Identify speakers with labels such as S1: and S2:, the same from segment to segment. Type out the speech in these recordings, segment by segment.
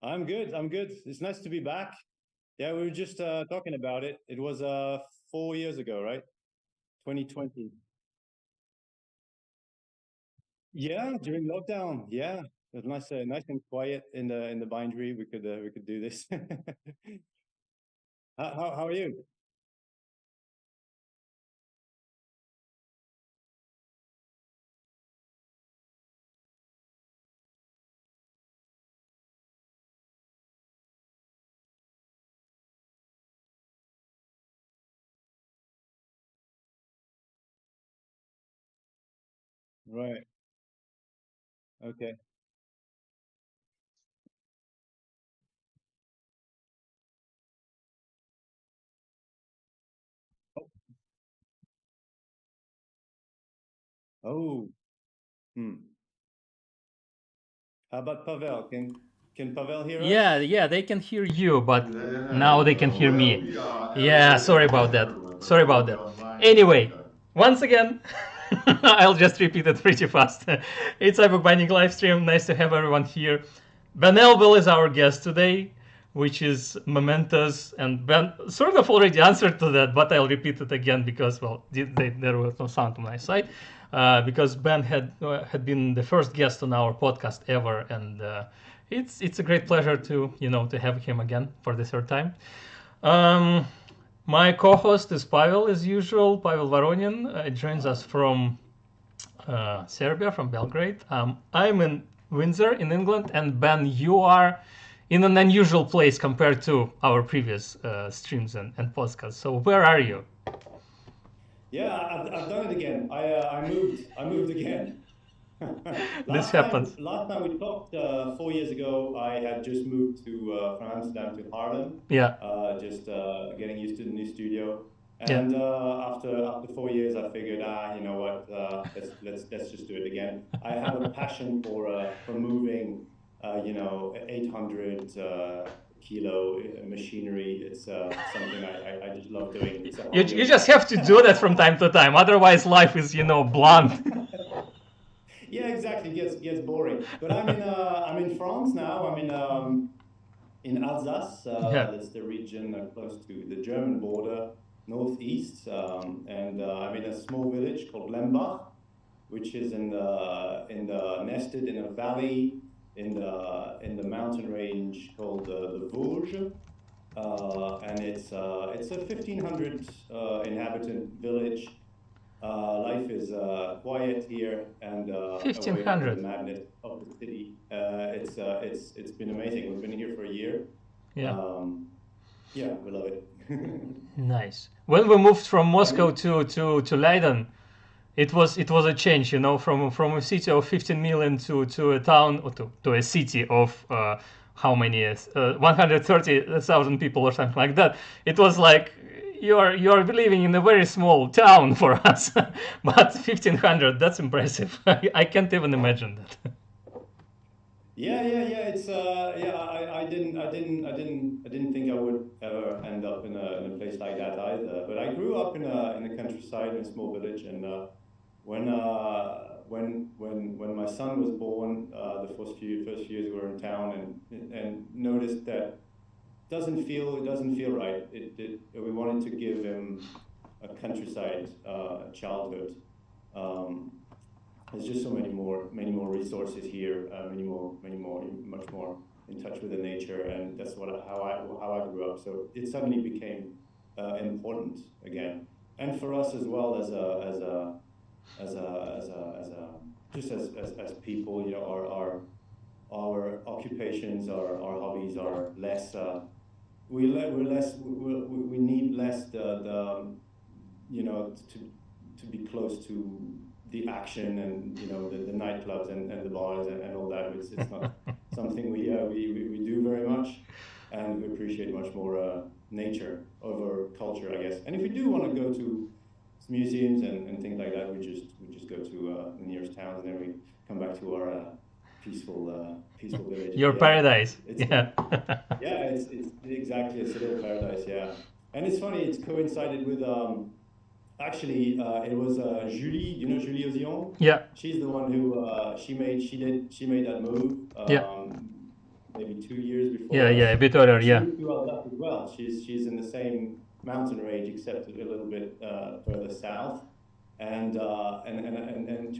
S1: I'm good. I'm good. It's nice to be back. Yeah, we were just talking about it. It was 4 years ago, right? 2020. Yeah, during lockdown. Yeah, it was nice, nice and quiet in the bindery. We could do this. How are you? Right. Okay. Oh. Hmm. How about Pavel? Can Pavel hear
S2: Yeah,
S1: us?
S2: yeah, they can hear you, but now they can hear
S3: Well,
S2: me.
S3: we are at
S2: Yeah,
S3: work,
S2: sorry about that.
S3: everyone,
S2: Sorry
S3: but
S2: about
S3: when
S2: that.
S3: we're online, we
S2: Anyway,
S3: can.
S2: once again, I'll just repeat it pretty fast. It's iBookBinding live stream. Nice to have everyone here. Ben Elbel is our guest today, which is momentous, and Ben sort of already answered to that, but I'll repeat it again because, well, there was no sound on my side. Because Ben had been the first guest on our podcast ever, and it's a great pleasure to to have him again for the third time. Um, my co-host is Pavel, as usual. Pavel Voronin joins us from Serbia, from Belgrade. I'm in Windsor, in England, and Ben, you are in an unusual place compared to our previous streams and podcasts. So where are you?
S1: Yeah, I've done it again. I moved again.
S2: This
S1: Last time,
S2: happens.
S1: last time we talked 4 years ago, I had just moved to from Amsterdam to Haarlem,
S2: Yeah,
S1: just getting used to the new studio.
S2: yeah.
S1: And after 4 years, I figured, you know what, let's just do it again. I have a passion for moving, 800 kilo machinery. It's something I just love doing. It's a hobby
S2: You
S1: of
S2: just
S1: mine.
S2: have to do that from time to time. Otherwise, life is blunt.
S1: Yeah, exactly. Gets boring. But I'm in France now. I'm in Alsace.
S2: Yeah.
S1: That's the region close to the German border, northeast. And I'm in a small village called Lembach, which is in the nested in a valley in the mountain range called the Vosges. And it's a 1,500 inhabitant village. Life is quiet here and away from the
S2: 1500.
S1: madness of the city. It's been amazing. We've been here for a year.
S2: Yeah.
S1: Um, yeah, we love it.
S2: Nice. When we moved from Moscow
S1: And
S2: to Leiden, it was a change, from a city of 15 million to a town, or to a city of how many is 130,000 people or something like that. It was like you're living in a very small town for us, but 1500, that's impressive. I can't even imagine that.
S1: yeah. I didn't think I would ever end up in a place like that either. But I grew up in the countryside in a small village, and when my son was born, the first few years we were in town, and noticed that it doesn't feel right. We wanted to give him a countryside childhood. Um, there's just so many more resources here, much more in touch with the nature, and that's how I grew up. So it suddenly became important again, and for us as well as people, our occupations, our hobbies are less. We're less. We need less the to be close to the action and the nightclubs and the bars and all that. It's not something we do very much, and we appreciate much more nature over culture, I guess. And if we do want to go to museums and things like that, we just go to the nearest towns, and then we come back to our peaceful village.
S2: Your
S1: Yeah,
S2: paradise.
S1: it's
S2: Yeah.
S1: yeah, it's exactly, it's a little paradise. Yeah, and it's funny. It's coincided with actually, it was Julie. You know Julie Ozion?
S2: Yeah.
S1: She's the one who she made that move.
S2: Yeah.
S1: maybe 2 years before
S2: Yeah,
S1: us.
S2: a bit earlier,
S1: She
S2: yeah.
S1: moved to us as well. She's in the same mountain range, except a little bit further south. And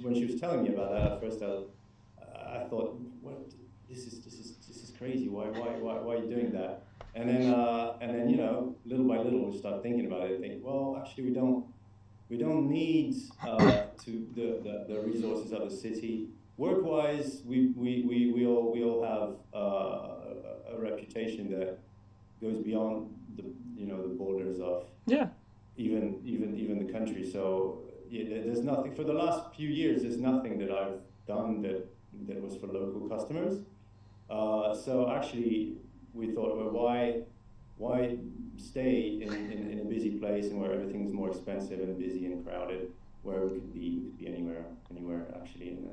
S1: when she was telling me about that, at first I thought, what? This is crazy. Why are you doing that? And then you know, little by little, we start thinking about it. And think, well, actually, we don't need to the resources of the city. Work-wise, we all have a reputation that goes beyond the the borders of
S2: Yeah.
S1: even the country. So yeah, there's nothing for the last few years. There's nothing that I've done that was for local customers. So actually, we thought, well, why stay in a busy place and where everything's more expensive and busy and crowded, where we could be anywhere actually in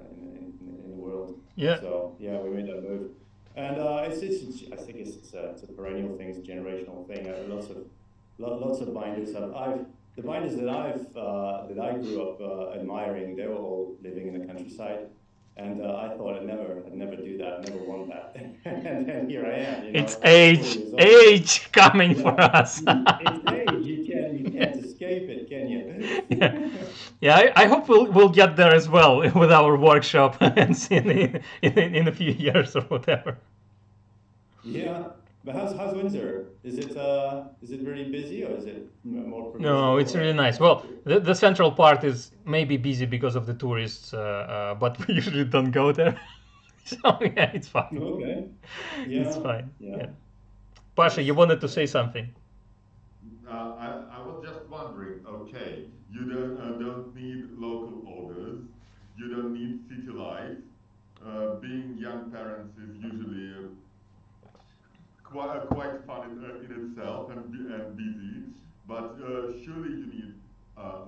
S1: the world.
S2: Yeah.
S1: So yeah, we made that move, and I think it's a perennial thing, it's a generational thing. Lots of binders the binders that I grew up admiring, they were all living in the countryside. And I thought I'd never do that, I'd never want that. And then here I am, you know.
S2: It's age coming for us.
S1: It's age, you can't escape it, can you?
S2: Yeah, I hope we'll get there as well with our workshop and see in a few years or whatever.
S1: Yeah, but how's Windsor? Is it really busy, or is it more?
S2: No, it's really nice. Well, the central part is maybe busy because of the tourists, but we usually don't go there. So yeah, it's fine.
S1: Okay. Yeah.
S2: It's fine.
S1: Yeah.
S2: Yeah. Pasha, you wanted to say something?
S3: I was just wondering. Okay, you don't need local orders. You don't need city life. Being young parents is usually quite fun in itself and busy, but surely you need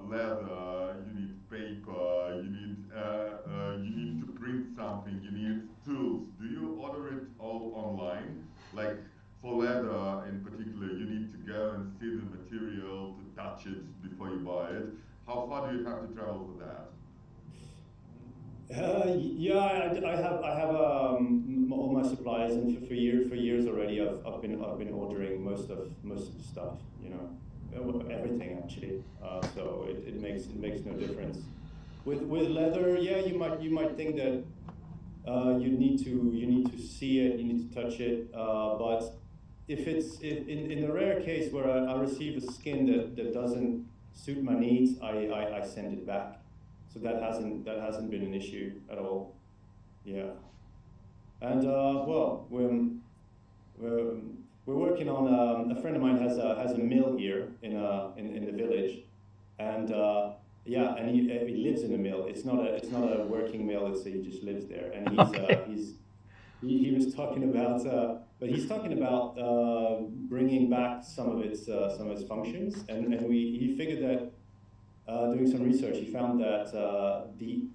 S3: leather, you need paper, you need to print something, you need tools. Do you order it all online? Like for leather in particular, you need to go and see the material, to touch it before you buy it. How far do you have to travel for that?
S1: Yeah, I have all my supplies, and for years already, I've been ordering most of the stuff, you know, everything actually. So it makes no difference. With leather, yeah, you might think that you need to see it, you need to touch it, but if it's in the rare case where I receive a skin that doesn't suit my needs, I send it back. So that hasn't been an issue at all. Yeah, and well, we're working on a friend of mine has a mill here in the village, and yeah, and he lives in a mill. It's not a working mill. He just lives there, and he was talking about but he's talking about bringing back some of its functions, and he figured that. Doing some research, he found that the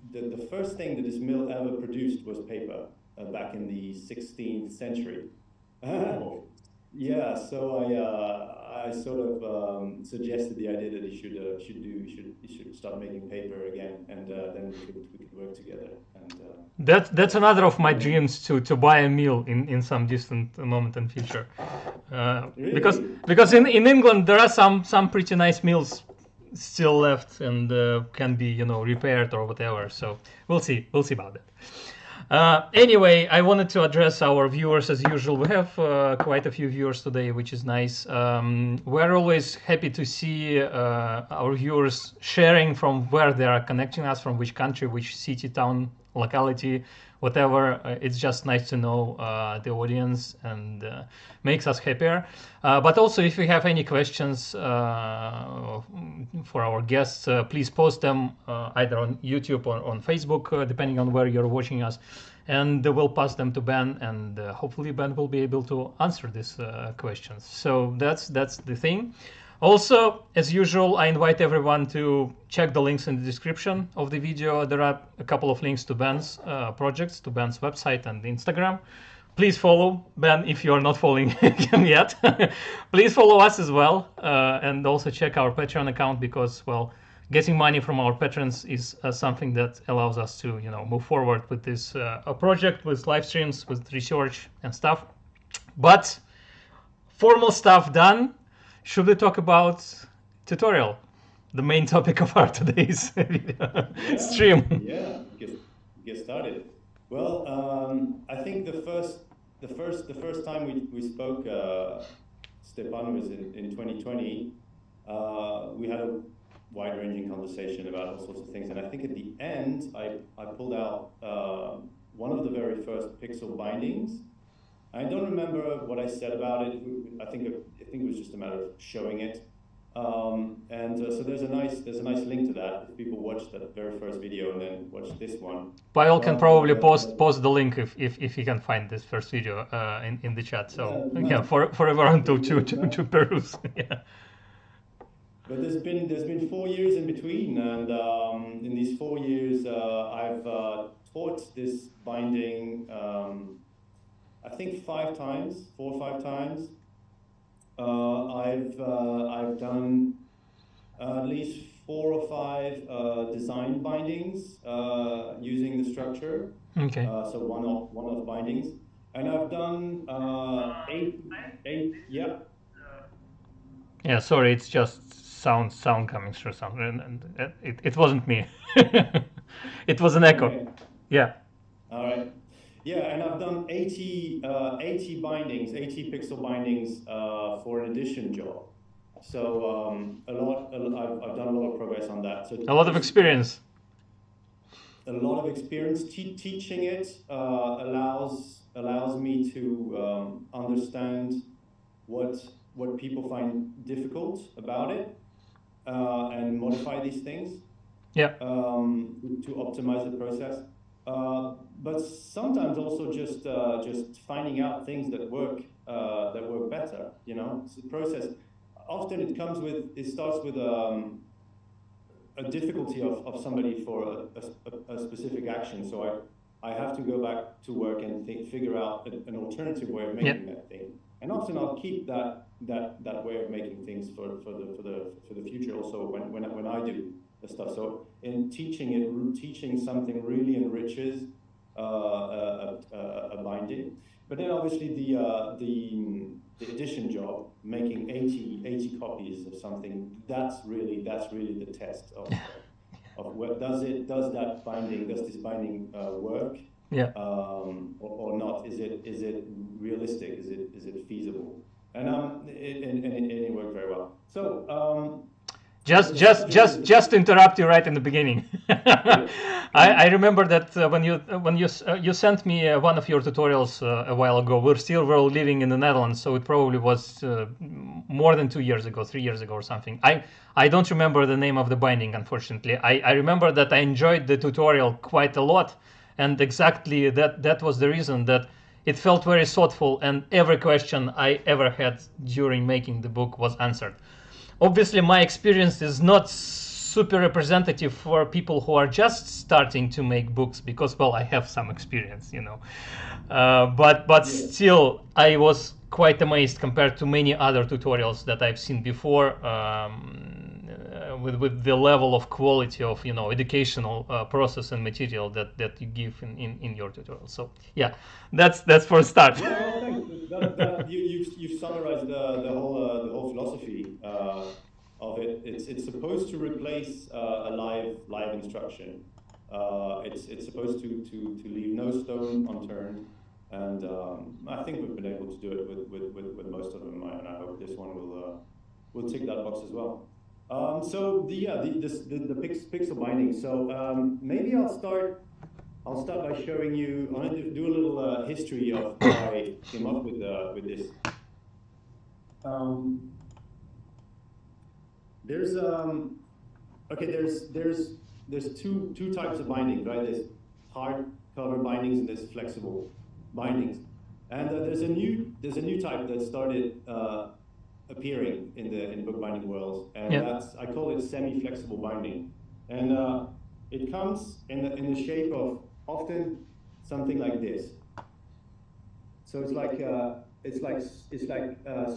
S1: first thing that this mill ever produced was paper back in the 16th century. Yeah, so I sort of suggested the idea that he should start making paper again, and then we could work together. And
S2: that's another of my dreams to buy a mill in some distant moment in future.
S1: Really?
S2: Because in England there are some pretty nice mills still left and can be repaired or whatever, so we'll see about that. Anyway, I wanted to address our viewers as usual. We have quite a few viewers today, which is nice. We're always happy to see our viewers sharing from where they are connecting us, from which country, which city, town, locality, whatever. It's just nice to know the audience, and makes us happier. But also, if you have any questions for our guests, please post them either on YouTube or on Facebook, depending on where you're watching us, and we'll pass them to Ben, and hopefully Ben will be able to answer these questions. So that's the thing. Also, as usual, I invite everyone to check the links in the description of the video. There are a couple of links to Ben's projects, to Ben's website and Instagram. Please follow Ben if you are not following him yet. Please follow us as well, and also check our Patreon account, because, well, getting money from our patrons is something that allows us to, move forward with this project, with live streams, with research and stuff. But formal stuff done. Should we talk about tutorial, the main topic of our today's stream?
S1: Yeah, get started. Well, I think the first time we spoke, Stepan, was in 2020. We had a wide-ranging conversation about all sorts of things, and I think at the end I pulled out one of the very first pixel bindings. I don't remember what I said about it. I think it was just a matter of showing it. So there's a nice link to that. If people watch that very first video and then watch this one.
S2: Pavel can probably post the link if he can find this first video in the chat. So for everyone to peruse. Yeah.
S1: But there's been 4 years in between, and in these 4 years I've taught this binding. I think 4 or 5 times. I've done at least 4 or 5 design bindings using the structure.
S2: Okay.
S1: So one-off bindings, and I've done 8. Yeah.
S2: Yeah. Sorry, it's just sound coming through something, and it wasn't me. It was an echo.
S1: Okay.
S2: Yeah.
S1: All right. Yeah, and I've done 80 bindings, 80 pixel bindings for an edition job. So I've done a lot of progress on that. So
S2: a lot of experience.
S1: A lot of experience. Teaching it allows me to understand what people find difficult about it and modify these things.
S2: Yeah.
S1: To optimize the process. But sometimes also just finding out things that work better. It's a process. Often it starts with a difficulty of somebody for a specific action. So I have to go back to work and figure out an alternative way of making that thing. And often I'll keep that way of making things for the future also when I do the stuff. So in teaching something really enriches a binding. But then obviously the edition job, making 80 copies of something, that's really the test of what does this binding work?
S2: Yeah.
S1: Or not? Is it realistic? Is it feasible? And it worked very well. So.
S2: Just to interrupt you right in the beginning. I remember that when you sent me one of your tutorials a while ago. We were living in the Netherlands, so it probably was more than 2 years ago, 3 years ago or something. I don't remember the name of the binding, unfortunately. I remember that I enjoyed the tutorial quite a lot, and exactly that was the reason that it felt very thoughtful, and every question I ever had during making the book was answered. Obviously, my experience is not super representative for people who are just starting to make books, because, well, I have some experience, but still, I was quite amazed compared to many other tutorials that I've seen before, with the level of quality of educational process and material that you give in your tutorial. So yeah, that's for a start.
S1: Yeah, well, thanks. You've summarized the whole philosophy of it. It's supposed to replace a live instruction. It's supposed to leave no stone unturned, and I think we've been able to do it with most of them, and I hope this one will tick that box as well. So the pixel binding. So maybe I'll start by showing you. I want to do a little history of how I came up with this. There's two types of bindings, right? There's hard cover bindings and there's flexible bindings, and there's a new type that started appearing in bookbinding worlds, and I call it semi-flexible binding, and it comes in the shape of often something like this. So it's like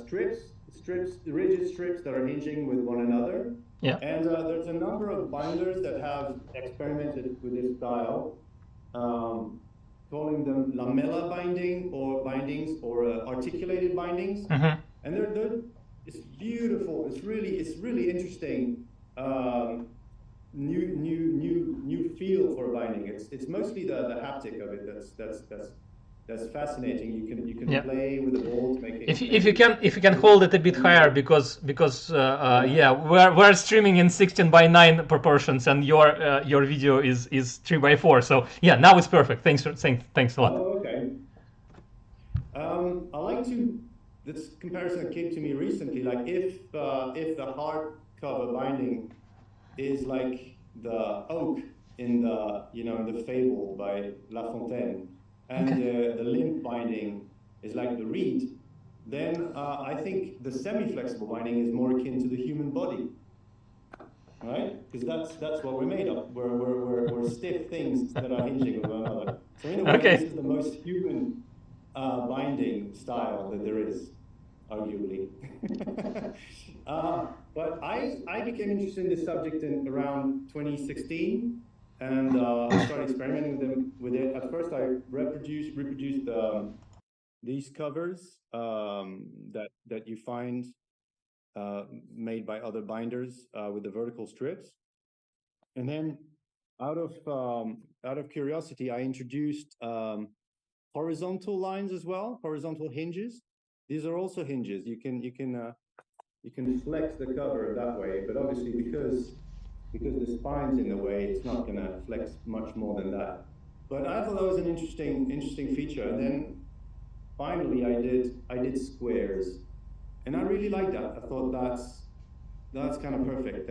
S1: strips, rigid strips that are hinging with one another,
S2: Yeah.
S1: And there's a number of binders that have experimented with this style, calling them lamella binding or bindings or articulated bindings.
S2: Mm-hmm.
S1: And it's beautiful. It's really interesting. New feel for binding. It's mostly the haptic of it that's fascinating. You can
S2: Yeah.
S1: play with the ball to make it.
S2: If you can hold it a bit higher because yeah, we're streaming in 16:9 proportions and your video is 3:4, so yeah, now it's perfect. Thanks a lot.
S1: Oh, okay. I like to. This comparison came to me recently. Like if the hardcover binding is like the oak in the in the fable by La Fontaine, and the limp binding is like the reed, then I think the semi-flexible binding is more akin to the human body, right? Because that's what we're made of. We're stiff things that are hinging on one another. So in a way,
S2: Okay.
S1: this is the most human binding style that there is, arguably. But I became interested in this subject in around 2016, and I started experimenting with it. At first, I reproduced these covers that you find made by other binders with the vertical strips, and then out of curiosity, I introduced horizontal lines as well, horizontal hinges. These are also hinges. You can flex the cover that way, but obviously because the spine's in the way, it's not going to flex much more than that. But I thought that was an interesting feature. And then finally, I did squares, and I really like that. I thought that's kind of perfect.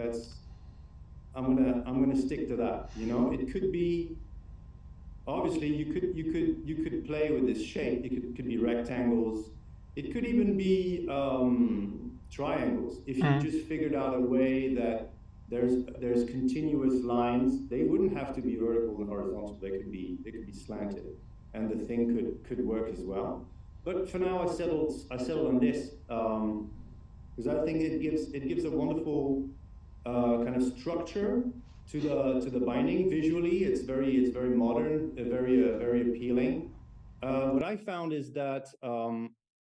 S1: I'm gonna stick to that. It could be. Obviously, you could play with this shape. It could be rectangles. It could even be triangles. If you just figured out a way that there's continuous lines, they wouldn't have to be vertical and horizontal. They could be slanted, and the thing could work as well. But for now, I settled on this because I think it gives a wonderful kind of structure to the binding. Visually, it's very modern, very appealing. What I found is that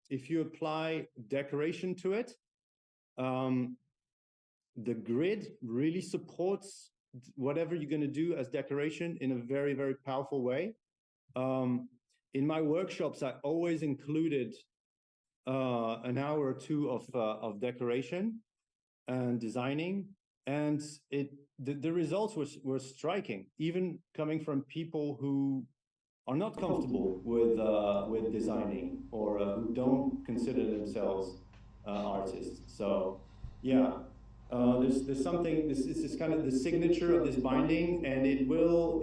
S1: if you apply decoration to it, the grid really supports whatever you're going to do as decoration in a very powerful way. In my workshops, I always included an hour or two of decoration and designing, and the results were striking, even coming from people who are not comfortable with designing or who don't consider themselves artists. So yeah, there's something. This is kind of the signature of this binding, and it will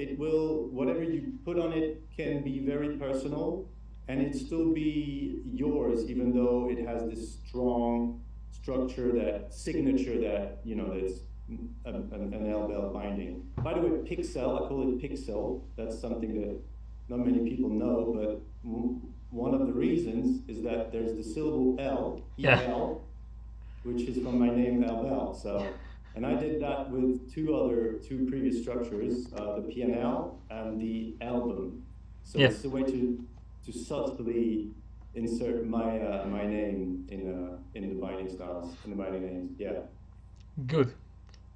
S1: whatever you put on it can be very personal, and it still be yours, even though it has this strong structure, that signature that that's an Elbel binding. By the way, pixel, I call it pixel. That's something that not many people know, but one of the reasons is that there's the syllable L, E-L, which is from my name Elbel. So, and I did that with two previous structures, the PNL and the album. So it's a way to subtly insert my name in the binding styles, in the binding names. Yeah.
S2: Good.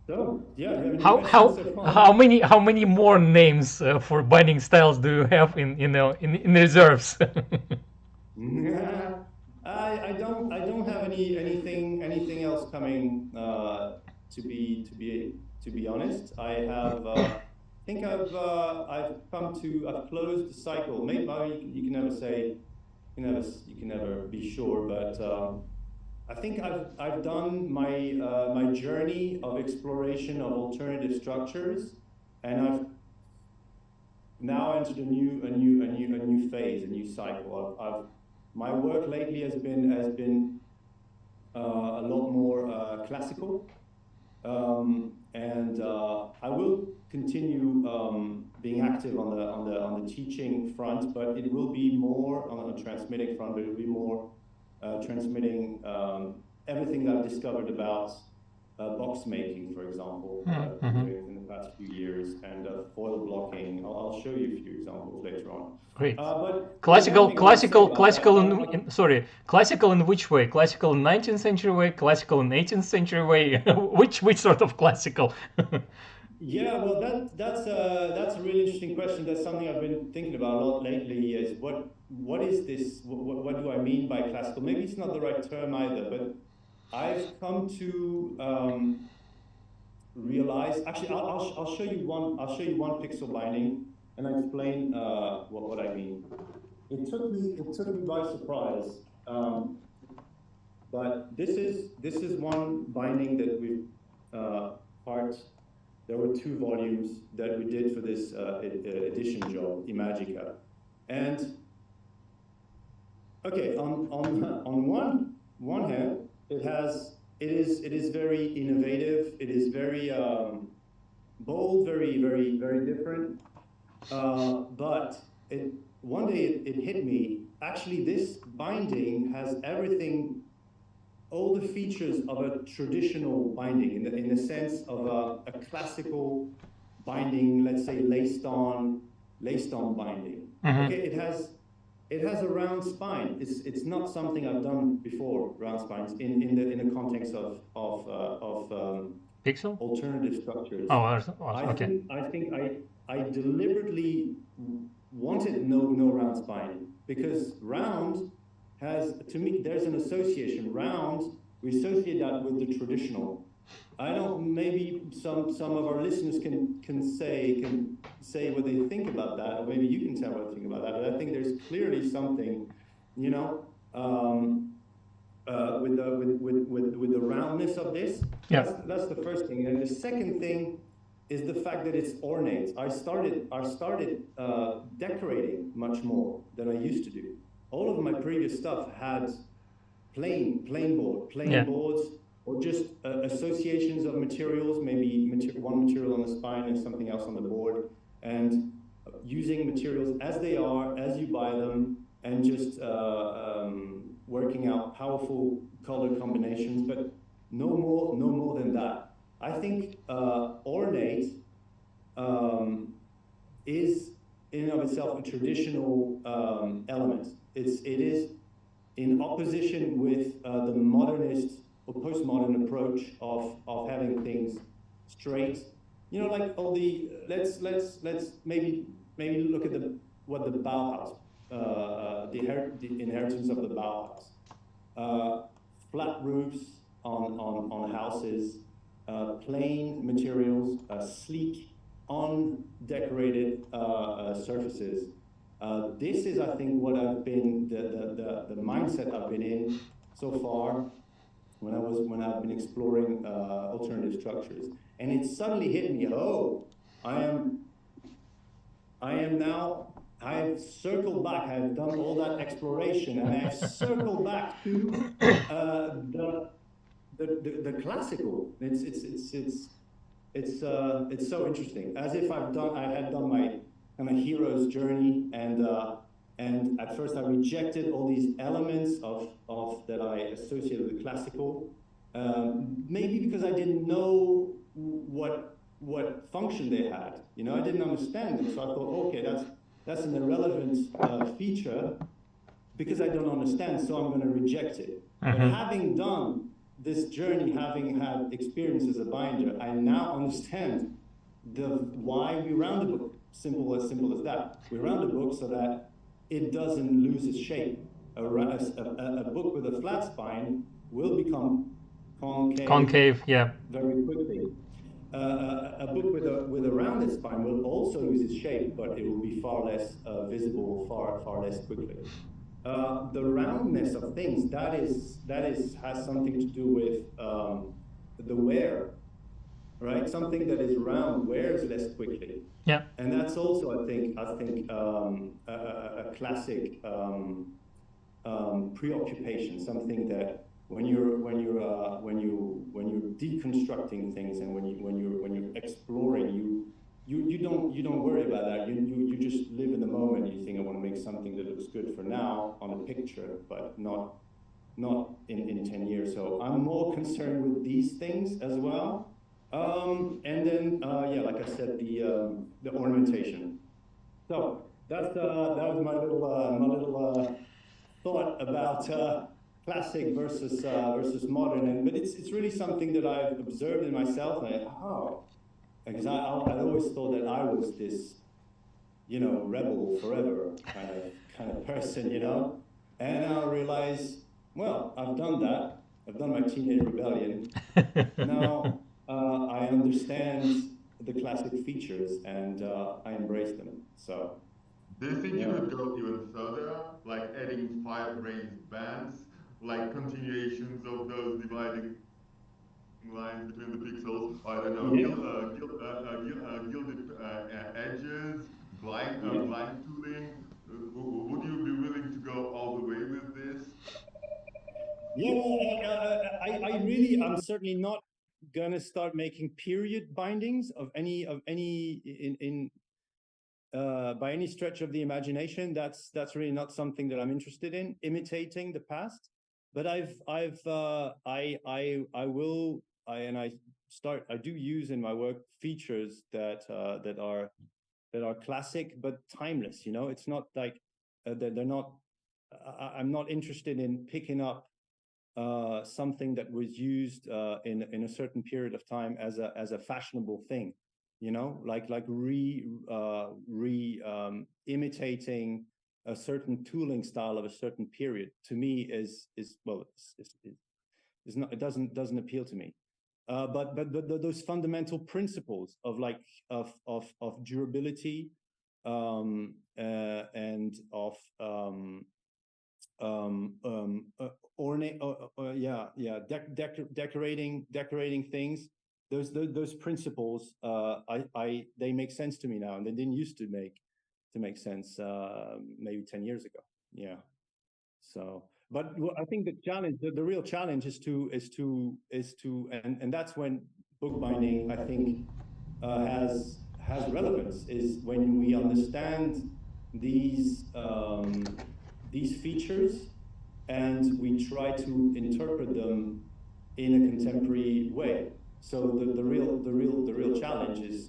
S1: So yeah,
S2: how many more names for binding styles do you have in reserves?
S1: I don't have anything else coming to be honest. I have think I've closed the cycle. Maybe you can never say, you can never be sure, but I think I've done my journey of exploration of alternative structures, and I've now entered a new phase, a new cycle. My work lately has been a lot more classical, and I will continue being active on the teaching front, but it will be more on the transmitting front. But it will be more transmitting everything that I've discovered about box making, for example,
S2: Mm-hmm.
S1: in the past few years, and foil blocking. I'll show you a few examples later on.
S2: Great.
S1: But
S2: Classical,
S1: one thing I would say about
S2: classical
S1: that,
S2: sorry, classical in which way? Classical in 19th century way, classical in 18th century way? which sort of classical?
S1: yeah, well, that's a really interesting question. That's something I've been thinking about a lot lately. Is what is this? What do I mean by classical? Maybe it's not the right term either, but I've come to realize. Actually, I'll show you one. I'll show you one pixel binding, and I explain what I mean. It took me by surprise. But this is one binding that we've part. There were 2 volumes that we did for this edition job, Imagica, and okay, on one hand, it is very innovative. It is very bold, very different. But one day it hit me. Actually, this binding has everything, all the features of a traditional binding, in the sense of a classical binding, let's say laced on binding.
S2: Mm-hmm.
S1: Okay, it has a round spine. It's not something I've done before. Round spines in the context of
S2: Pixel?
S1: alternative structures.
S2: Oh, okay.
S1: I think I deliberately wanted no round spine, because round has, to me, there's an association. Round, we associate that with the traditional. I don't. Maybe some of our listeners can say what they think about that, or maybe you can tell what you think about that. But I think there's clearly something, you know, with the roundness of this.
S2: Yeah.
S1: That's the first thing, and the second thing is the fact that it's ornate. I started decorating much more than I used to do. All of my previous stuff had plain boards, or just associations of materials, maybe one material on the spine and something else on the board, and using materials as they are, as you buy them, and just working out powerful color combinations, but no more than that. I think ornate is in and of itself a traditional element. It is in opposition with the modernist or postmodern approach of having things straight. You know, like all the let's maybe look at what the Bauhaus, the inheritance of the Bauhaus. Flat roofs on houses, plain materials, sleek, undecorated surfaces. This is, I think, what I've been the mindset I've been in so far when I've been exploring alternative structures, and it suddenly hit me. Oh, I am now. I've circled back. I've done all that exploration, and I've circled back to the classical. It's so interesting. As if I had done my kind of hero's journey, and at first I rejected all these elements of that I associated with classical, maybe because I didn't know what function they had. You know, I didn't understand them, so I thought, okay, that's an irrelevant feature because I don't understand, so I'm going to reject it. But having done this journey, having had experience as a binder, I now understand why we round the book. Simple as that. We round the book so that it doesn't lose its shape. A book with a flat spine will become concave,
S2: yeah,
S1: very quickly. A book with a rounded spine will also lose its shape, but it will be far less visible, far less quickly. The roundness of things has something to do with the wear, right? Something that is round wears less quickly.
S2: Yeah.
S1: And that's also, I think, a classic preoccupation. Something that when you're deconstructing things and when you're exploring, you don't worry about that. You just live in the moment. You think, I want to make something that looks good for now on a picture, but not not in 10 years. So I'm more concerned with these things as well. And then, yeah, like I said, the ornamentation. So that was my little thought about classic versus modern. And but it's really something that I've observed in myself. And because I always thought that I was this, rebel forever kind of person, And I realize, well, I've done that. I've done my teenage rebellion. Now I understand the classic features and I embrace them. So
S3: Do you think you
S1: yeah.
S3: could go even further, like adding 5 raised bands, like continuations of those dividing lines between the pixels? I don't know,
S1: Yeah.
S3: gilded edges,
S1: Yeah.
S3: blind tooling. Would you be willing to go all the way with this?
S1: Yeah, well, I'm certainly not gonna start making period bindings of any in by any stretch of the imagination. That's really not something that I'm interested in, imitating the past. But I do use in my work features that are classic but timeless. It's not like they're not. I'm not interested in picking up something that was used in a certain period of time as a fashionable thing, like imitating a certain tooling style of a certain period. To me, is well, is not, it doesn't appeal to me. But those fundamental principles of like of durability and of ornate, decorating things. Those principles, they make sense to me now, and they didn't used to make sense maybe 10 years ago. Yeah. So, but I think the real challenge and that's when bookbinding, I think, has relevance, is when we understand these these features and we try to interpret them in a contemporary way. So the real challenge is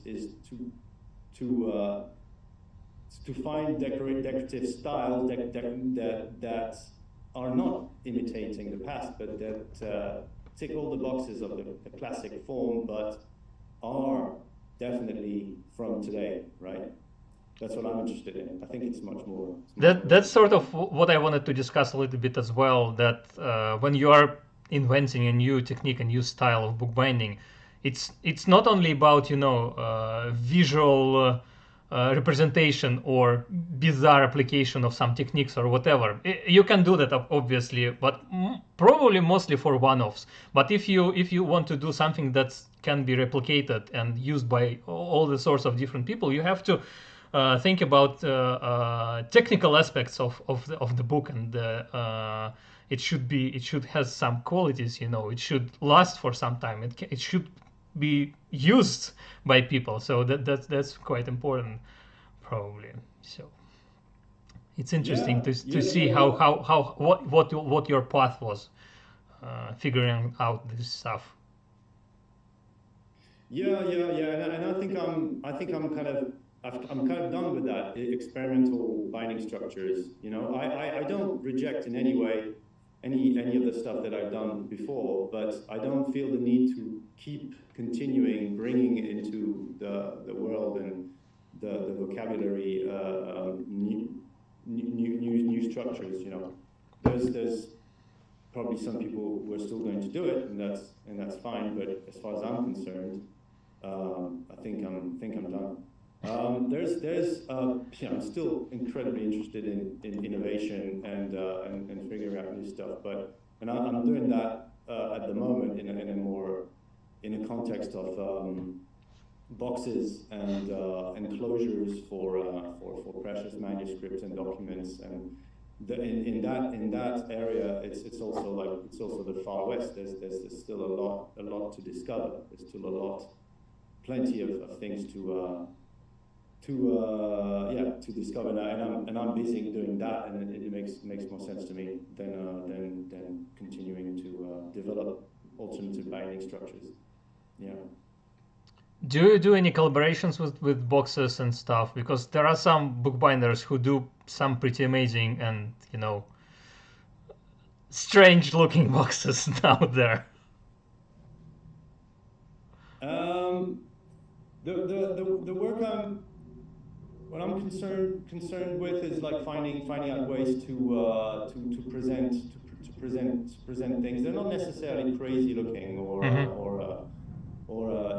S1: to find decorative styles that are not imitating the past, but that tick all the boxes of the classic form, but are definitely from today, right? That's what I'm interested in. I think it's much more.
S2: That's sort of what I wanted to discuss a little bit as well. That when you are inventing a new technique, a new style of bookbinding, it's not only about visual representation or bizarre application of some techniques or whatever. You can do that obviously, but probably mostly for one-offs. But if you want to do something that can be replicated and used by all the sorts of different people, you have to think about technical aspects of the book, and it should have some qualities. It should last for some time. It should be used by people. So that's quite important, probably. So it's interesting to see how what your path was figuring out this stuff.
S1: Yeah, and I'm kind of done with that experimental binding structures. I don't reject in any way any of the stuff that I've done before, but I don't feel the need to keep continuing bringing into the world and the vocabulary new structures. There's probably some people who are still going to do it, and that's fine. But as far as I'm concerned, I think I'm done. I'm still incredibly interested in innovation and figuring out new stuff, but I'm doing that at the moment in a context of boxes and enclosures for precious manuscripts and documents. And in that area, it's also the Far West. There's still a lot to discover. There's still plenty of things to discover that, and I'm busy doing that, and it makes more sense to me than continuing to develop alternative binding structures. Yeah.
S2: Do you do any collaborations with boxes and stuff? Because there are some bookbinders who do some pretty amazing and, you know, strange looking boxes out there.
S1: The work what I'm concerned with is like finding out ways to present things. They're not necessarily crazy looking or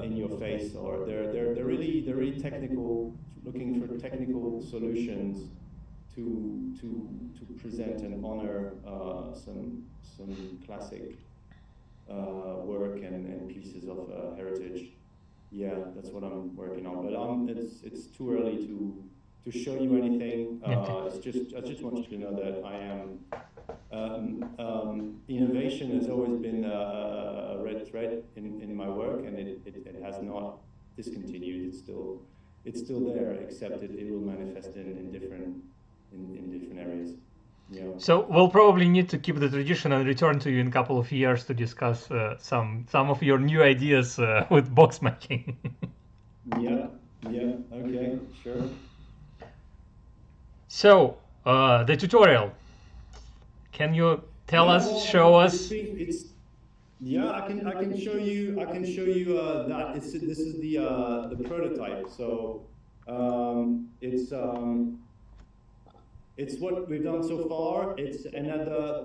S1: in your face, or they're really technical, looking for technical solutions to present and honor some classic work and pieces of heritage. Yeah, that's what I'm working on. But it's too early to show you anything. I just want you to know that I am innovation has always been a red thread in my work, and it has not discontinued. It's still there, except it will manifest in different areas. Yeah.
S2: So we'll probably need to keep the tradition and return to you in a couple of years to discuss some of your new ideas with box making.
S1: Yeah. Okay. Sure.
S2: So the tutorial. Can you tell us, show us?
S1: Yeah, I can show you. That this is the prototype. So it's what we've done so far. It's another.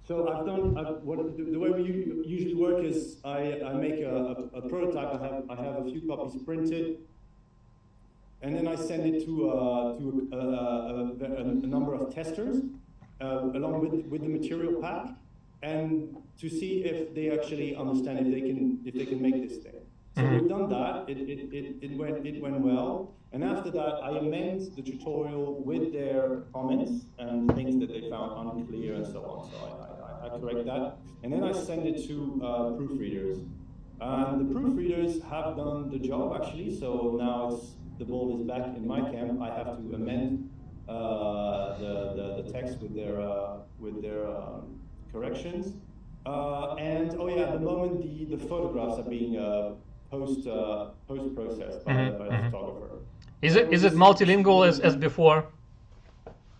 S1: So the way we usually work is I make a prototype. I have a few copies printed, and then I send it to a number of testers along with the material pack, and to see if they actually understand if they can make this thing. So we've done that. It went well, and after that I amend the tutorial with their comments and things that they found unclear and so on. So I correct that, and then I send it to proofreaders. And the proofreaders have done the job actually. So now the ball is back in my camp. I have to amend the text with their corrections. And oh yeah, at the moment the photographs are being post-processed by the photographer.
S2: Is it multilingual as before?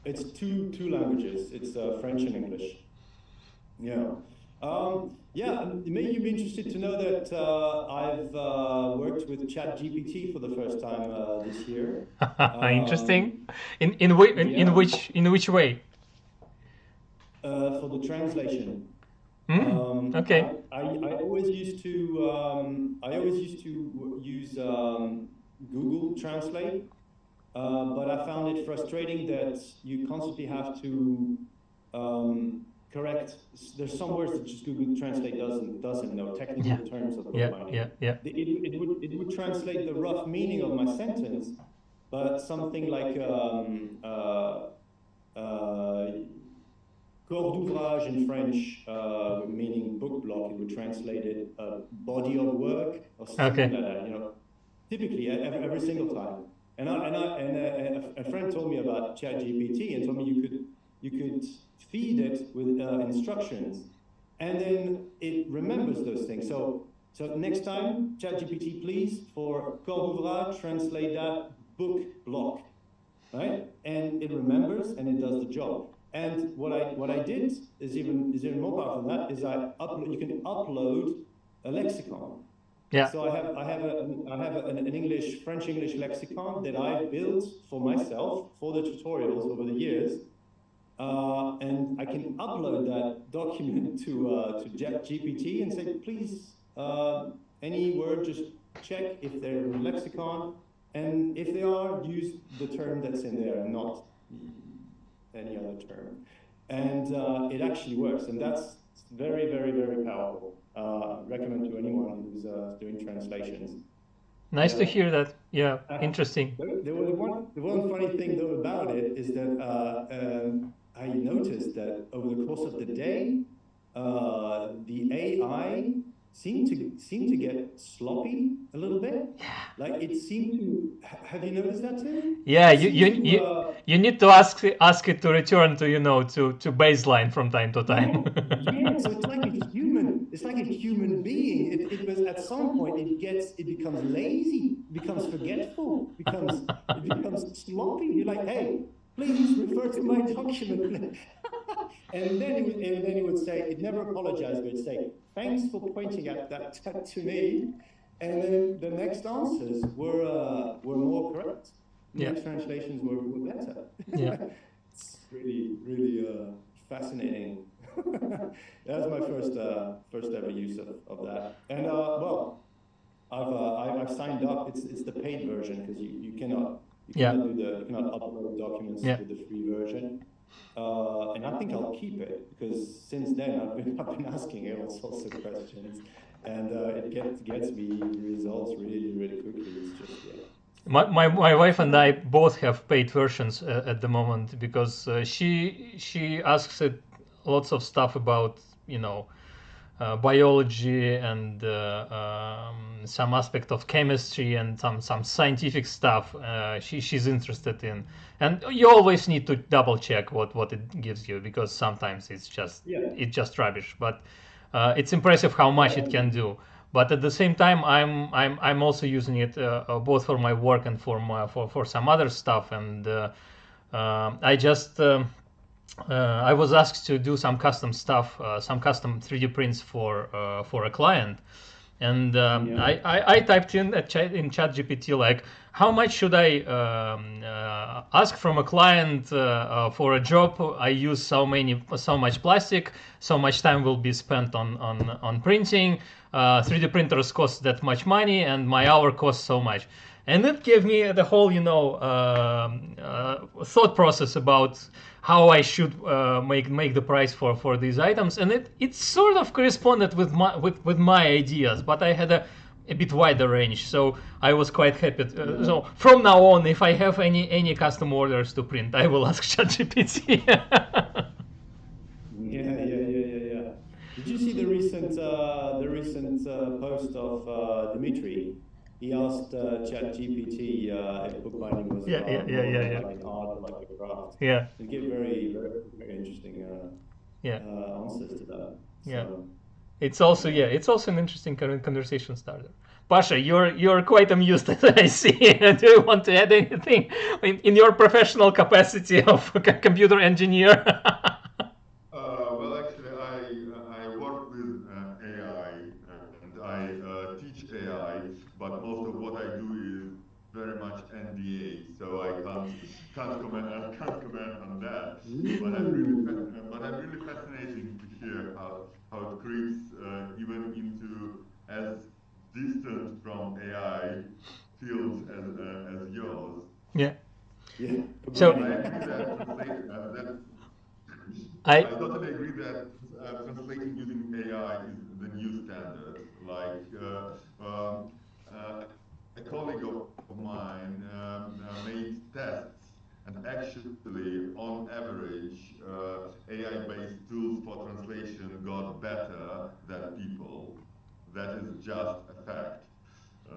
S1: It's two languages. It's French and English. Yeah. Maybe you'd be interested to know that I've worked with ChatGPT for the first time this year.
S2: Interesting. In which way?
S1: For the translation.
S2: Okay.
S1: I always used to use Google Translate, but I found it frustrating that you constantly have to correct. There's some words that just Google Translate doesn't know, technical terms of bookbinding.
S2: Yeah.
S1: It would translate the rough meaning of my sentence, but something like corps d'ouvrage in French, meaning book block, it would translate it body of work or something like that. You know, typically every single time. And a friend told me about ChatGPT and told me you could feed it with instructions, and then it remembers those things. So next time, ChatGPT, please, for corps d'ouvrage, translate that book block, right? And it remembers and it does the job. And what I did is even more powerful than that. Is you can upload a lexicon.
S2: Yeah.
S1: So I have an French English lexicon that I built for myself for the tutorials over the years, and I can upload that document to GPT and say, please, any word, just check if they're in the lexicon, and if they are, use the term that's in there and not any other term. And it actually works, and that's very, very, very powerful. Recommend to anyone who's doing translations.
S2: Nice to hear that. Yeah, interesting.
S1: The one funny thing though about it is that I noticed that over the course of the day, the AI seemed to get sloppy a little bit. Like it seemed to. Have you noticed that too?
S2: Yeah, you need to ask it to return to to baseline from time to time.
S1: Yeah. So it's like a human. It's like a human being. It was at some point it becomes lazy, becomes forgetful, it becomes sloppy. You're like, hey, please refer to my document. And then he would say, it never apologized, but it'd say, thanks for pointing out that to me. And then the next answers were more correct. The next translations were better.
S2: Yeah.
S1: It's really fascinating. That was my first ever use of that. And well, I've signed up. It's the paid version because you cannot upload documents to the free version. And I think I'll keep it because since then I've been asking it all sorts of questions, and it gets me results really quickly. It's just
S2: My wife and I both have paid versions at the moment because she asks it lots of stuff about biology and some aspect of chemistry and some scientific stuff she's interested in, and you always need to double check what it gives you because sometimes it's just rubbish, but it's impressive how much it can do. But at the same time, I'm also using it both for my work and for some other stuff, and I was asked to do some custom stuff, some custom 3D prints for a client, and I typed in ChatGPT like, how much should I ask from a client for a job? I use so much plastic, so much time will be spent on printing. 3D printers cost that much money, and my hour costs so much. And it gave me the whole, thought process about how I should make the price for these items, and it sort of corresponded with my ideas, but I had a bit wider range, so I was quite happy. So from now on, if I have any custom orders to print, I will ask ChatGPT.
S1: Yeah. Did you see the recent post of Dmitry? He asked ChatGPT if bookbinding was like an art, like a craft.
S2: Yeah.
S1: It gave very interesting answers to that.
S2: Yeah.
S1: So.
S2: It's also an interesting conversation starter. Pasha, you're quite amused, I see. Do you want to add anything in your professional capacity of a computer engineer?
S3: Well, actually, I work with AI and I teach AI, but most of what I do is very much NDA, so I can't comment on that. But I'm really fascinating to hear how it creeps even into as distant from AI fields as yours.
S2: Yeah.
S3: So I totally agree that translating using AI is the new standard. Like a colleague of mine made tests, and actually, on average, AI-based tools for translation got better than people. That is just a fact.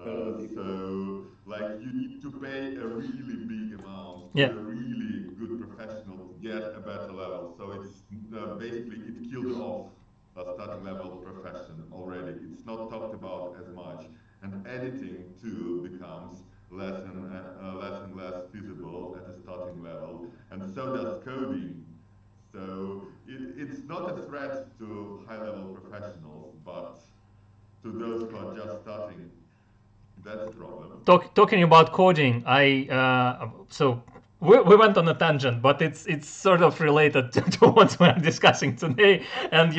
S3: So, like, you need to pay a really big amount to a really good professional to get a better level. So it's basically it killed off a starting level profession already. It's not talked about as much, and editing too becomes less and less feasible at a starting level, and so does coding. So it's not a threat to high-level professionals, but to those who are just starting. That's a problem.
S2: Talking about coding, so we went on a tangent, but it's sort of related to what we're discussing today, and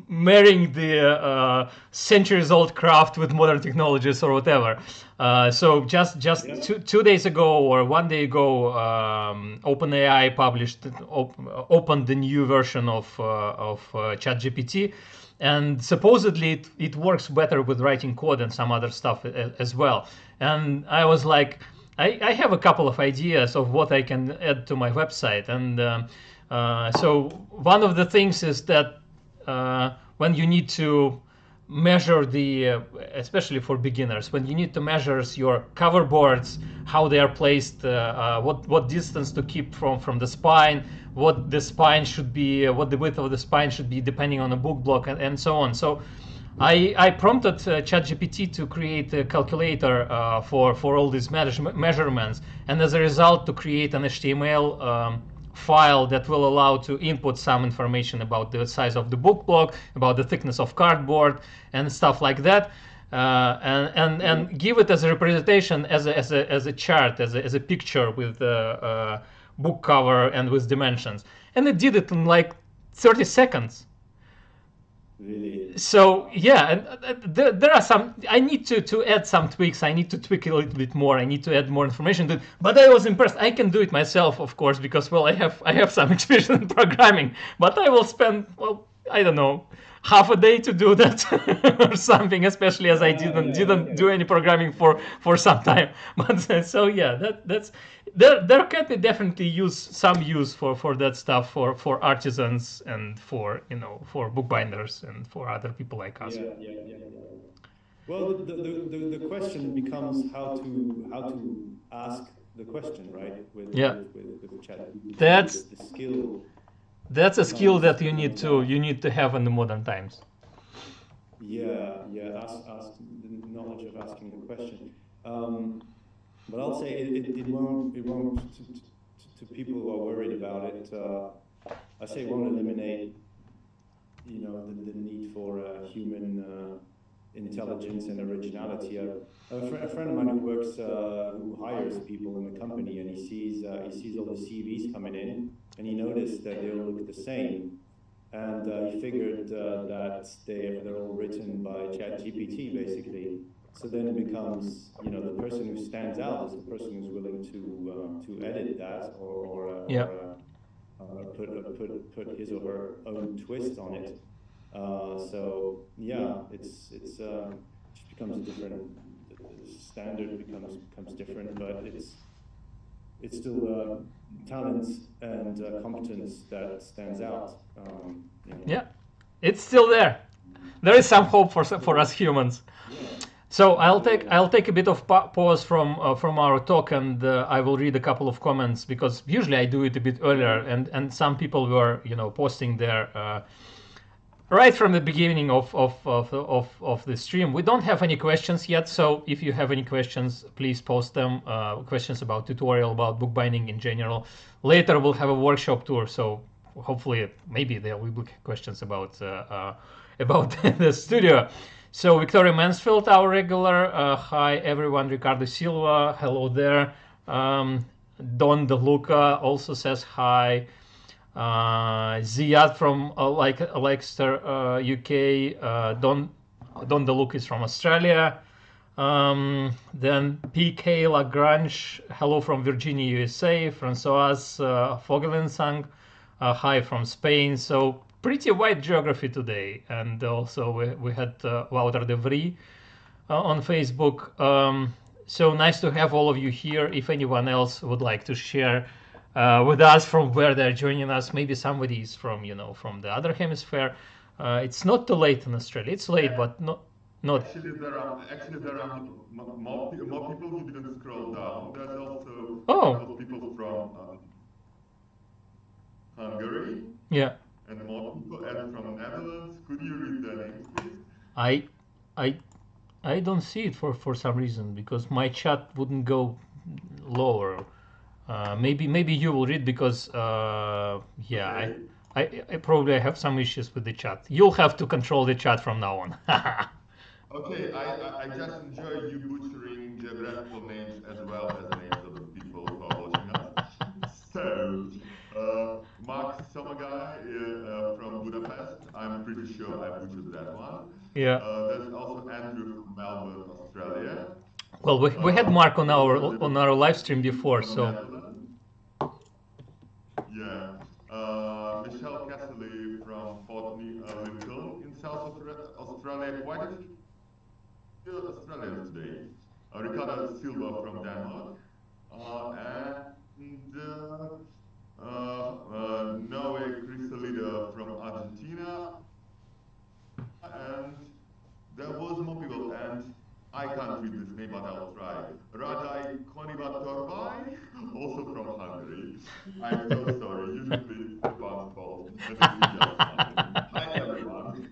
S2: marrying the centuries-old craft with modern technologies or whatever. So just 2 days ago or 1 day ago, OpenAI opened the new version of ChatGPT. And supposedly it works better with writing code and some other stuff as well. And I was like, I have a couple of ideas of what I can add to my website. And so one of the things is that when you need to measure the, especially for beginners, when you need to measure your cover boards, how they are placed, what distance to keep from the spine, what the spine should be, what the width of the spine should be depending on the book block, and so on. So I prompted ChatGPT to create a calculator for all these measurements, and as a result to create an HTML file that will allow to input some information about the size of the book block, about the thickness of cardboard, and stuff like that, and give it as a representation, as a chart, as a picture with the book cover and with dimensions, and it did it in like 30 seconds.
S1: Really?
S2: So yeah, and there are some. I need to add some tweaks. I need to tweak a little bit more. I need to add more information to it. But I was impressed. I can do it myself, of course, because well, I have some experience in programming. But I will spend, well, I don't know, half a day to do that or something. Especially as I didn't do any programming for some time. But so yeah, that's there can be definitely some use for that stuff for artisans and for for bookbinders and for other people like us.
S1: Yeah. Well, the question becomes how to ask the question, right? With chat.
S2: That's
S1: the skill.
S2: That's a skill that you need to have in the modern times.
S1: Yeah. Ask the knowledge of asking the question. But I'll say it won't to people who are worried about it. I say it won't eliminate, the need for human intelligence and originality. A friend of mine who hires people in the company, and he sees all the CVs coming in, and he noticed that they all look the same, and he figured that they're all written by ChatGPT basically. So then it becomes, the person who stands out is the person who's willing to edit that or put his or her own twist on it. So yeah, it just becomes different. The standard becomes different, but it's still talent and competence that stands out.
S2: Yeah, it's still there. There is some hope for us humans.
S1: Yeah.
S2: So I'll take a bit of pause from our talk, and I will read a couple of comments, because usually I do it a bit earlier, and some people were posting there right from the beginning of the stream. We don't have any questions yet, so if you have any questions, please post them. Questions about tutorial, about bookbinding in general. Later we'll have a workshop tour, so hopefully maybe there will be questions about the studio. So Victoria Mansfield, our regular, hi everyone. Ricardo Silva, hello there. Don DeLuca also says hi. Ziad from Leicester, UK. Don DeLuca is from Australia. Then PK Lagrange, hello from Virginia, USA. Francoise Fogelinsang, hi from Spain. So pretty wide geography today, and also we had Wouter de Vries on Facebook. So nice to have all of you here. If anyone else would like to share with us from where they're joining us, maybe somebody is from from the other hemisphere. It's not too late in Australia. It's late, but not.
S3: Actually, there are more people who didn't scroll down. There's also people from Hungary.
S2: Yeah.
S3: And more people, and from Netherlands. Could you read their names, please?
S2: I don't see it for some reason, because my chat wouldn't go lower. Maybe you will read, because yeah,
S3: Okay.
S2: I probably have some issues with the chat. You'll have to control the chat from now on.
S3: Okay, I just enjoy you butchering geographical names as well as the names of the people who are watching us. So, Mark Somagai from Budapest. I'm pretty sure I butchered that one.
S2: Yeah.
S3: There's also Andrew from Melbourne, Australia.
S2: Well, we had Mark on our live stream before, so.
S3: Yeah. Michelle Castley from Port Lincoln in South Australia. Quite a few Australians today. Ricardo Silva from Denmark. And Noe Crisalida from Argentina. And there was more people, and I can't read this name, but I'll try. Radai Konivatorbai, also from Hungary. I'm so sorry. Usually it's Stepan's fault, and this is just funny. Hi, everyone.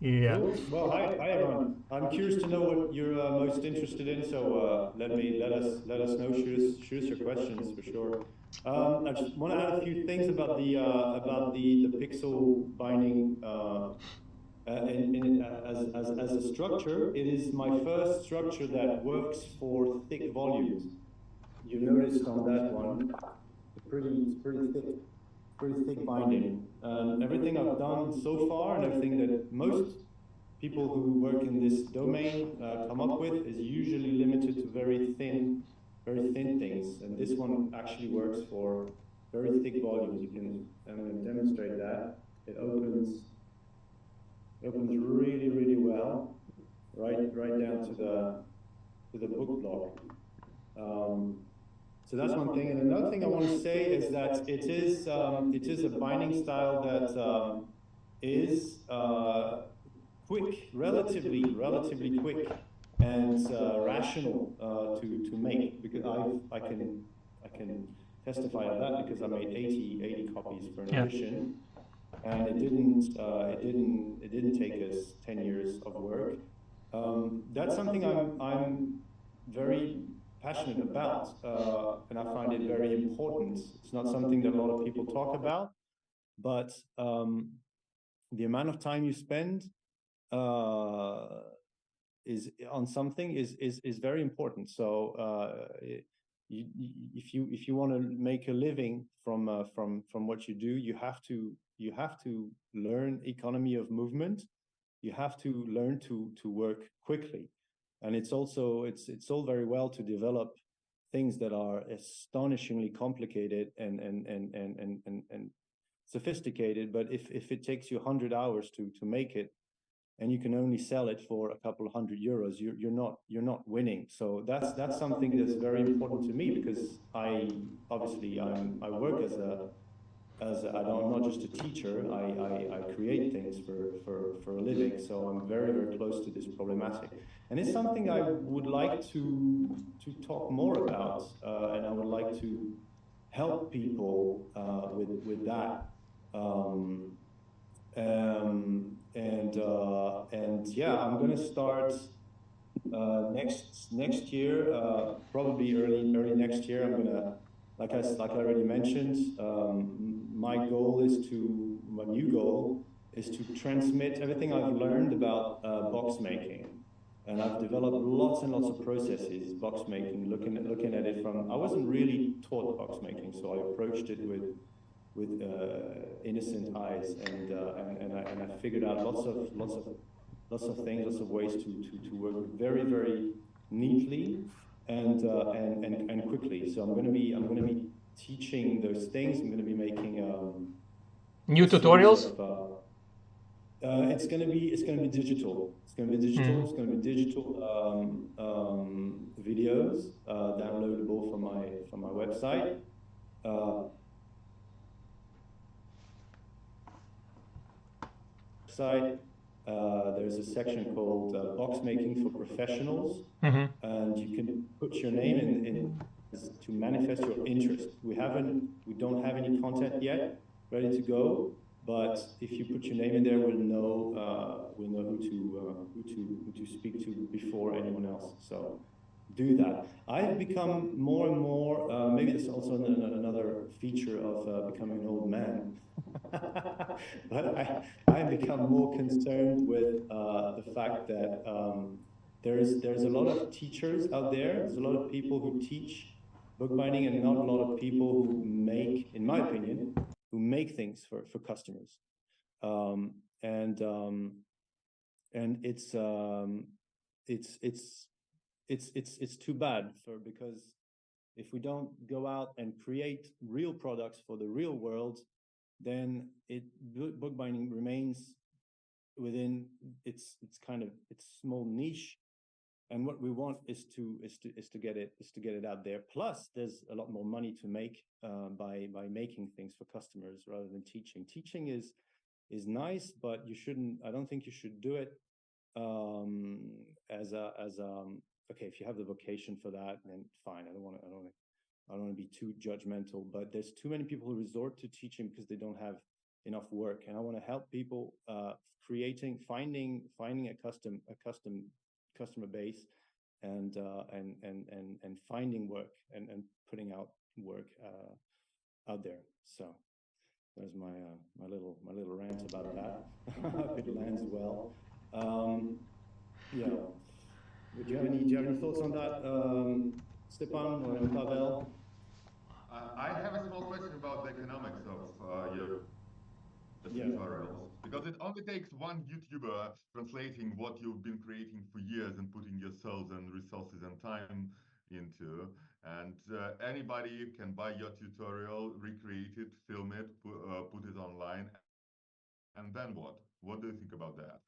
S2: Yeah.
S1: Cool. Well, hi everyone. I'm curious to know what you're most interested in. So let us know. Shoot us your questions for sure. I just want to add a few things about the pixel binding as a structure. It is my first structure that works for thick volumes. You noticed on that one, pretty thick binding. And everything I've done so far, and everything that most people who work in this domain come up with, is usually limited to very thin things. And this one actually works for very thick volumes. I'm going to demonstrate that. It opens really well, right down to the book block. So that's one thing. And another thing I want to say is that it is a binding style that is quick, relatively quick, and rational to make. Because I can testify of that, because I made 80 copies for an edition, and it didn't take us 10 years of work. That's something I'm very passionate about, and I find it very important. It's not something that a lot of people talk about, but the amount of time you spend is on something is very important. So if you want to make a living from what you do, you have to learn economy of movement. You have to learn to work quickly, and it's all very well to develop things that are astonishingly complicated and sophisticated, but if it takes you 100 hours to make it, and you can only sell it for a couple of €100, you're not winning. So that's something that's very important to me, because I work I'm not just a teacher. I create things for a living. So I'm very close to this problematic, and it's something I would like to talk more about, and I would like to help people with that. And yeah, I'm going to start next year, probably early next year. I'm going to, like I already mentioned, my new goal is to transmit everything I've learned about box making. And I've developed lots and lots of processes, box making, looking at it from, I wasn't really taught box making, so I approached it with innocent eyes, and I figured out lots of things, lots of ways to work very neatly and quickly. So I'm going to be teaching those things. I'm going to be making
S2: new tutorials.
S1: It's going to be digital. It's going to be digital. It's going to be digital videos downloadable from my website. There's a section called box making for professionals, and you can put your name in to manifest your interest. We don't have any content yet ready to go, but if you put your name in there, we'll know who to speak to before anyone else. So do that. I've become more and more, maybe that's also another feature of becoming an old man, but I've become more concerned with the fact that there's a lot of teachers out there. There's a lot of people who teach bookbinding, and not a lot of people who make, in my opinion, who make things for customers. And it's too bad, because if we don't go out and create real products for the real world, then bookbinding remains within its small niche. And what we want is to get it out there. Plus, there's a lot more money to make by making things for customers rather than teaching. Teaching is nice, but I don't think you should do it okay, if you have the vocation for that, then fine. I don't want to be too judgmental, but there's too many people who resort to teaching because they don't have enough work, and I want to help people finding a customer base, and finding work and putting out work out there. So there's my little rant about that. I hope it lands well. Yeah. Do you have any thoughts on that, Stepan or Pavel?
S3: I have a small question about the economics of your tutorials, because it only takes one YouTuber translating what you've been creating for years and putting your souls and resources and time into, and anybody can buy your tutorial, recreate it, film it, put it online, and then what? What do you think about that?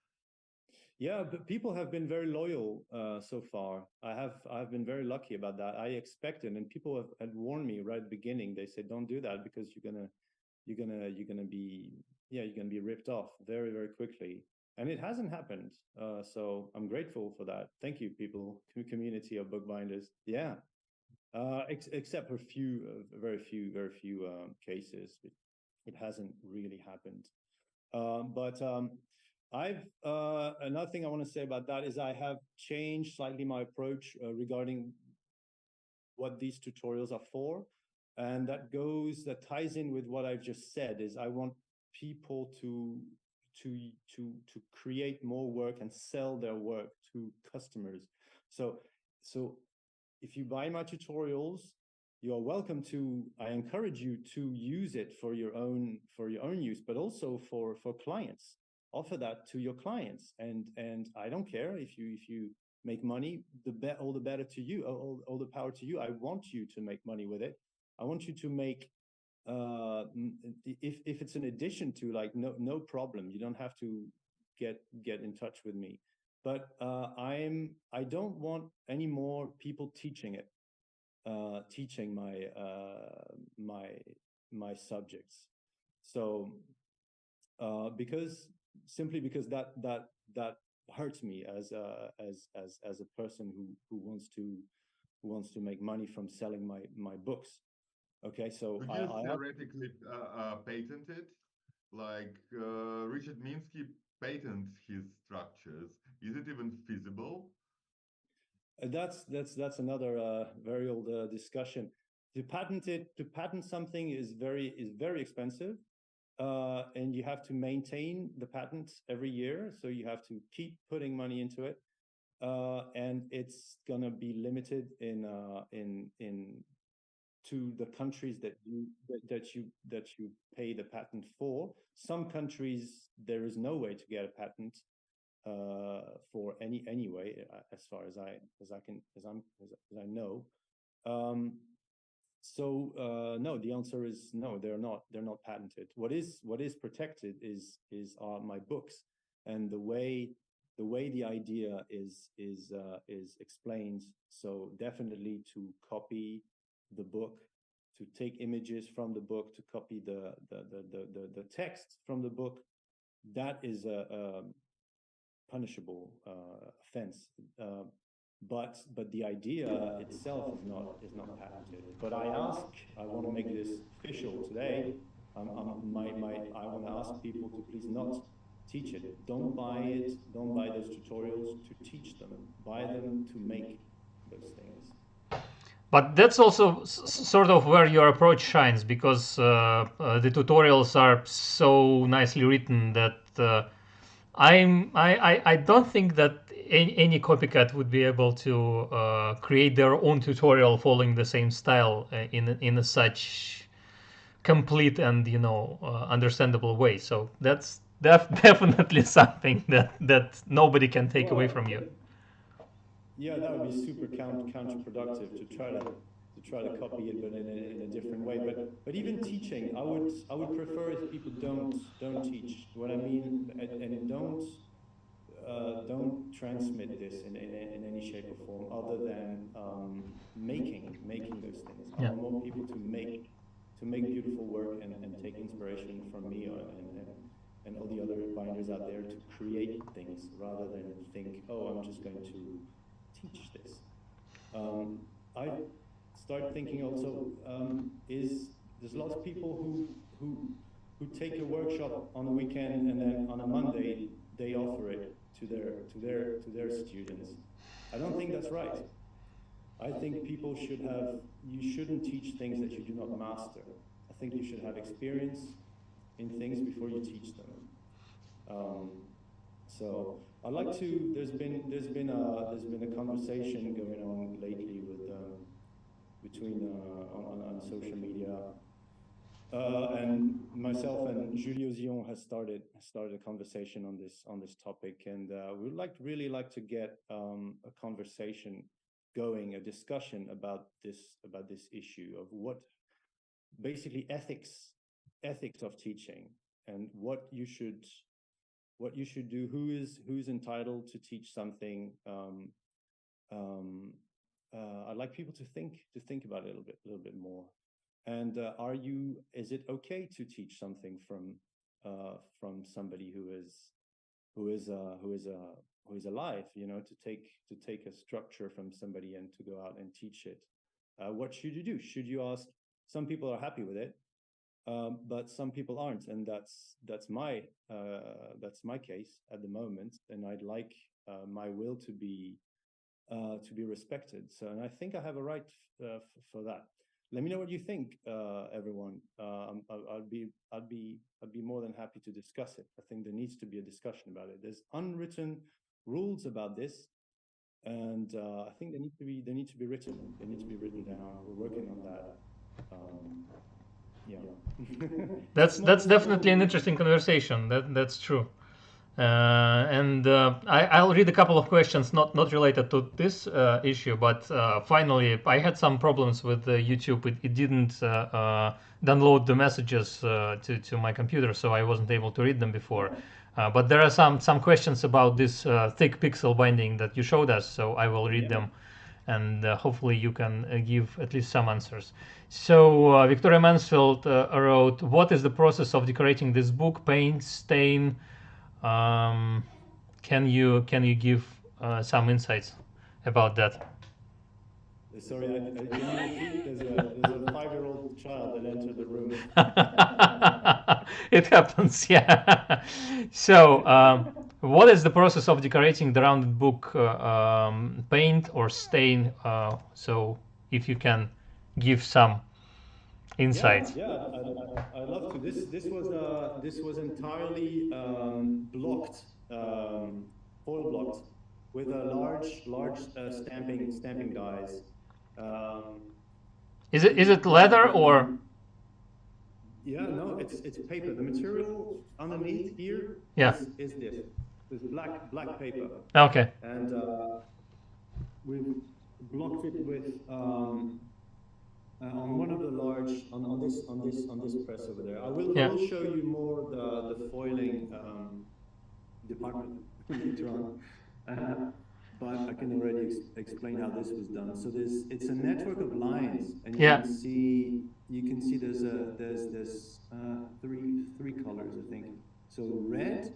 S1: Yeah, but people have been very loyal so far. I've been very lucky about that. I expected, and people had warned me right at the beginning. They said, "Don't do that because you're gonna be ripped off very, very quickly." And it hasn't happened. So I'm grateful for that. Thank you, people, community of bookbinders. Yeah, except for very few cases, it hasn't really happened. But I've another thing I want to say about that is I have changed slightly my approach regarding what these tutorials are for, and that ties in with what I've just said. Is I want people to create more work and sell their work to customers. So if you buy my tutorials, you are welcome to. I encourage you to use it for your own use, but also for clients. Offer that to your clients, and I don't care if you make money. All the better to you. All the power to you. I want you to make money with it. I want you to make. If it's an addition to, like, no problem. You don't have to get in touch with me. But I don't want any more people teaching it. Teaching my subjects. So because that hurts me as a person who wants to make money from selling my books. Okay, so
S3: Could you theoretically patent it? Like Richard Minsky patents his structures. Is it even feasible?
S1: That's another very old discussion. To patent something is very expensive, and you have to maintain the patent every year. So you have to keep putting money into it, and it's gonna be limited in to the countries that you pay the patent for. Some countries there is no way to get a patent for anyway, as far as I know. No, the answer is no. They're not patented. What is protected is my books, and the way the idea is explained. So definitely to copy the book, to take images from the book, to copy the text from the book. That is a punishable offense. But the idea itself is not patented. But I want to make this official today. I want to ask people to please not teach it. Don't buy it. Don't buy those tutorials to teach them. Buy them to make those things.
S2: But that's also sort of where your approach shines, because the tutorials are so nicely written that I don't think that any copycat would be able to create their own tutorial following the same style in a such complete and understandable way. So that's definitely something that nobody can take away from you.
S1: Yeah, that would be super counterproductive to try to copy it, but in a different way. But even teaching, I would prefer if people don't teach. What I mean, and don't transmit this in any shape or form other than making those things. I want more people to make beautiful work and take inspiration from me, and all the other binders out there to create things rather than think, oh, I'm just going to teach this. I start thinking also, there's lots of people who take a workshop on the weekend and then on a Monday they offer it to their students. I don't think that's right. I think people should have, you shouldn't teach things that you do not master. I think you should have experience in things before you teach them. So I'd like to, there's been a conversation going on lately with on social media, and myself and Julio Zion has started a conversation on this topic, and we would really like to get a conversation going, a discussion about this issue of what basically ethics of teaching, and what you should do, who's entitled to teach something. I'd like people to think about it a little bit more. And is it okay to teach something from somebody who is alive? You know, to take a structure from somebody and to go out and teach it. What should you do? Should you ask? Some people are happy with it, but some people aren't, and that's my case at the moment. And I'd like my will to be respected. So, and I think I have a right for that. Let me know what you think, everyone. I'd be more than happy to discuss it. I think there needs to be a discussion about it. There's unwritten rules about this, and I think they need to be written. They need to be written down. We're working on that. Yeah.
S2: That's definitely an interesting conversation. That's true. I'll read a couple of questions not related to this issue, but finally I had some problems with YouTube. It didn't download the messages to my computer, so I wasn't able to read them before. But there are some questions about this thick pixel binding that you showed us, so I will read them, and hopefully you can give at least some answers. So Victoria Mansfield wrote, "What is the process of decorating this book? Paint, stain? Can you give some insights about that?"
S1: Sorry, there's a 5-year-old child that entered the room.
S2: It happens, yeah. So, what is the process of decorating the rounded book? Paint or stain? So, if you can give some insights.
S1: Yeah, I'd love to. This was entirely blocked, foil blocked, with a large stamping dies.
S2: Is it leather or?
S1: Yeah, no, it's paper. The material underneath here is this black paper.
S2: Okay.
S1: And we've blocked it with on one of the large on this press over there. I will show you more the foiling department later on. But I can already explain how this was done. So it's a network of lines, and you can see there's three colors, I think. So red,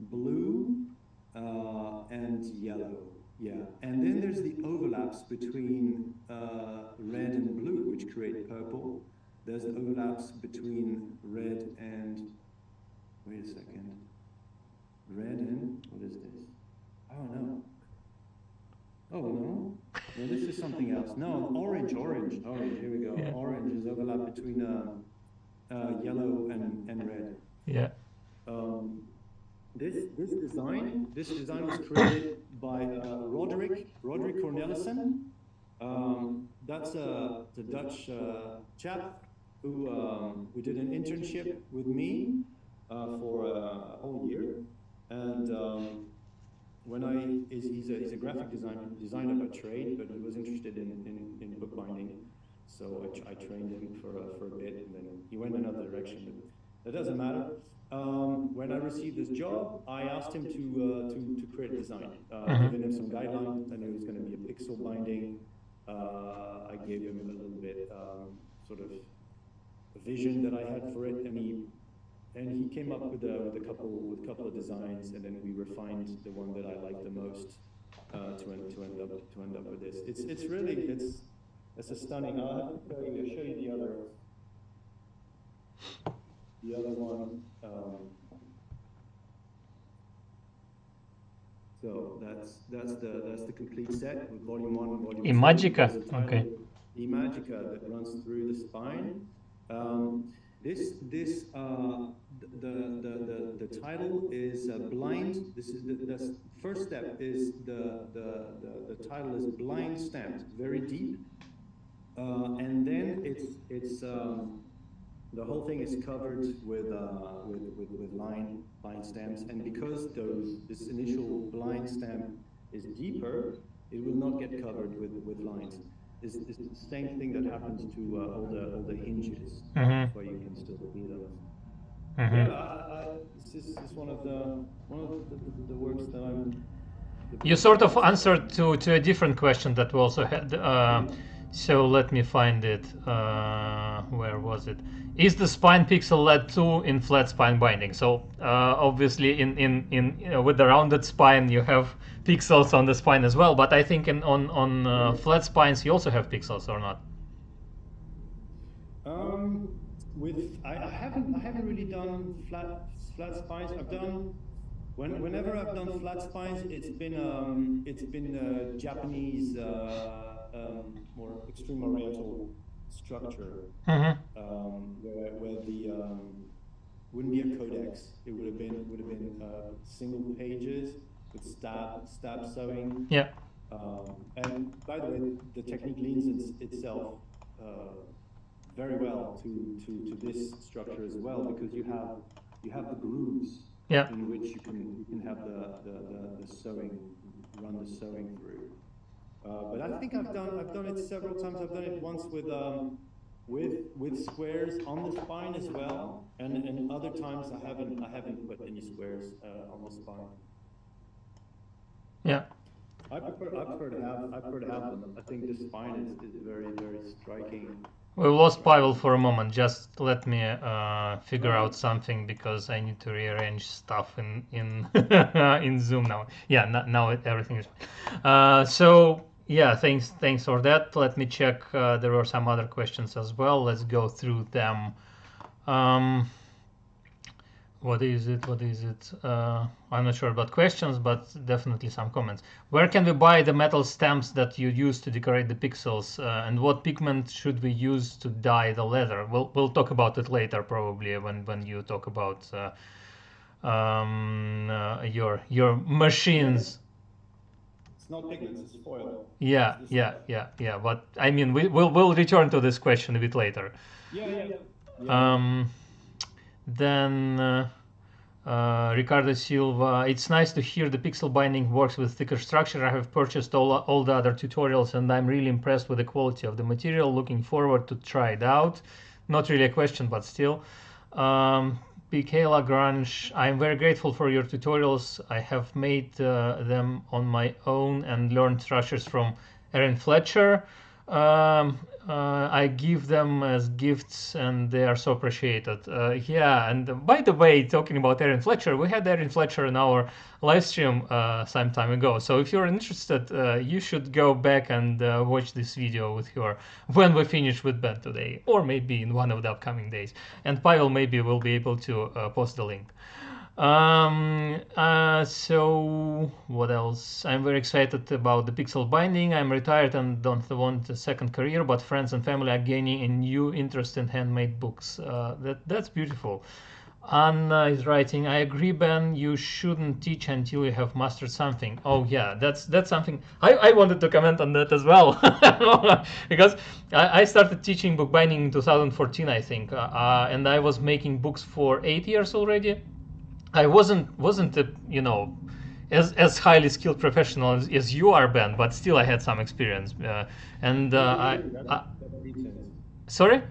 S1: blue, and yellow. Yeah, and then there's the overlaps between red and blue, which create purple. There's the overlaps between red and, wait a second, red and, what is this? Oh no. Oh no, this is something else. No, orange, here we go. Yeah. Orange is overlap between yellow and red.
S2: Yeah.
S1: This design was created by Roderick Cornelissen. That's the Dutch chap who did an internship with me for a whole year, and he's a graphic designer by trade, but he was interested in bookbinding, so I trained him for a bit, and then he went another direction, but that doesn't matter. When I received this job, I asked him to create a design, giving him some guidelines, and it was going to be a pixel binding. I gave him a little bit sort of a vision that I had for it, and and he came up with a couple of designs, and then we refined the one that I like the most to end up with this. It's really it's a stunning. I'll have to show you the other one. So that's the complete set with volume 1 and volume 2.
S2: Imagica, okay.
S1: Imagica that runs through the spine. The title is blind. This is the first step. Is the title is blind stamped, very deep, and then it's the whole thing is covered with line stamps, and because this initial blind stamp is deeper, it will not get covered with lines. It's the same thing that happens to all the hinges,
S2: Mm-hmm.
S1: where you can still see them.
S2: Mm-hmm.
S1: Yeah, this is one of the works that I'm.
S2: You sort of answered to a different question that we also had. So let me find it. Where was it? Is the spine pixel LED 2 in flat spine binding? So obviously in with the rounded spine you have pixels on the spine as well. But I think on flat spines you also have pixels, or not?
S1: I haven't really done flat spines. I've done whenever I've done flat spines, it's been Japanese more extreme oriental structure,
S2: Mm-hmm.
S1: where the wouldn't be a codex. It would have been single pages with stab sewing.
S2: Yeah.
S1: And by the way, the technique leans itself very well to this structure as well, because you have the grooves,
S2: Yeah.
S1: in which you can have the sewing, run the sewing through. But I think I've done it several times. I've done it once with squares on the spine as well, and other times I haven't put any squares on the spine.
S2: Yeah.
S1: I prefer to have them. I think the spine is very, very striking.
S2: We lost Pavel for a moment. Just let me figure out something, because I need to rearrange stuff in in Zoom now. Yeah, now everything is fine. So yeah, thanks for that. Let me check. There were some other questions as well. Let's go through them. What is it? I'm not sure about questions, but definitely some comments. Where can we buy the metal stamps that you use to decorate the pixels? And what pigment should we use to dye the leather? We'll talk about it later, probably when you talk about your machines.
S1: It's not pigments, it's foil.
S2: Yeah. But I mean, we'll return to this question a bit later.
S1: Yeah.
S2: Then Ricardo Silva, it's nice to hear the pixel binding works with thicker structure. I have purchased all the other tutorials and I'm really impressed with the quality of the material. Looking forward to try it out. Not really a question, but still. PK Lagrange, I'm very grateful for your tutorials. I have made them on my own and learned structures from Erin Fletcher. I give them as gifts and they are so appreciated. Yeah, and by the way, talking about Erin Fletcher, we had Erin Fletcher in our live stream some time ago. So if you're interested, you should go back and watch this video with her when we finish with Ben today, or maybe in one of the upcoming days. And Pavel maybe will be able to post the link. So what else? I'm very excited about the pixel binding. I'm retired and don't want a second career, but friends and family are gaining a new interest in handmade books. That's beautiful. Anna is writing, I agree, Ben, you shouldn't teach until you have mastered something. Oh yeah, that's something I wanted to comment on that as well. Because I started teaching bookbinding in 2014, I think, and I was making books for 8 years already. I wasn't a, as highly skilled professional as you are, Ben, but still I had some experience. Sorry?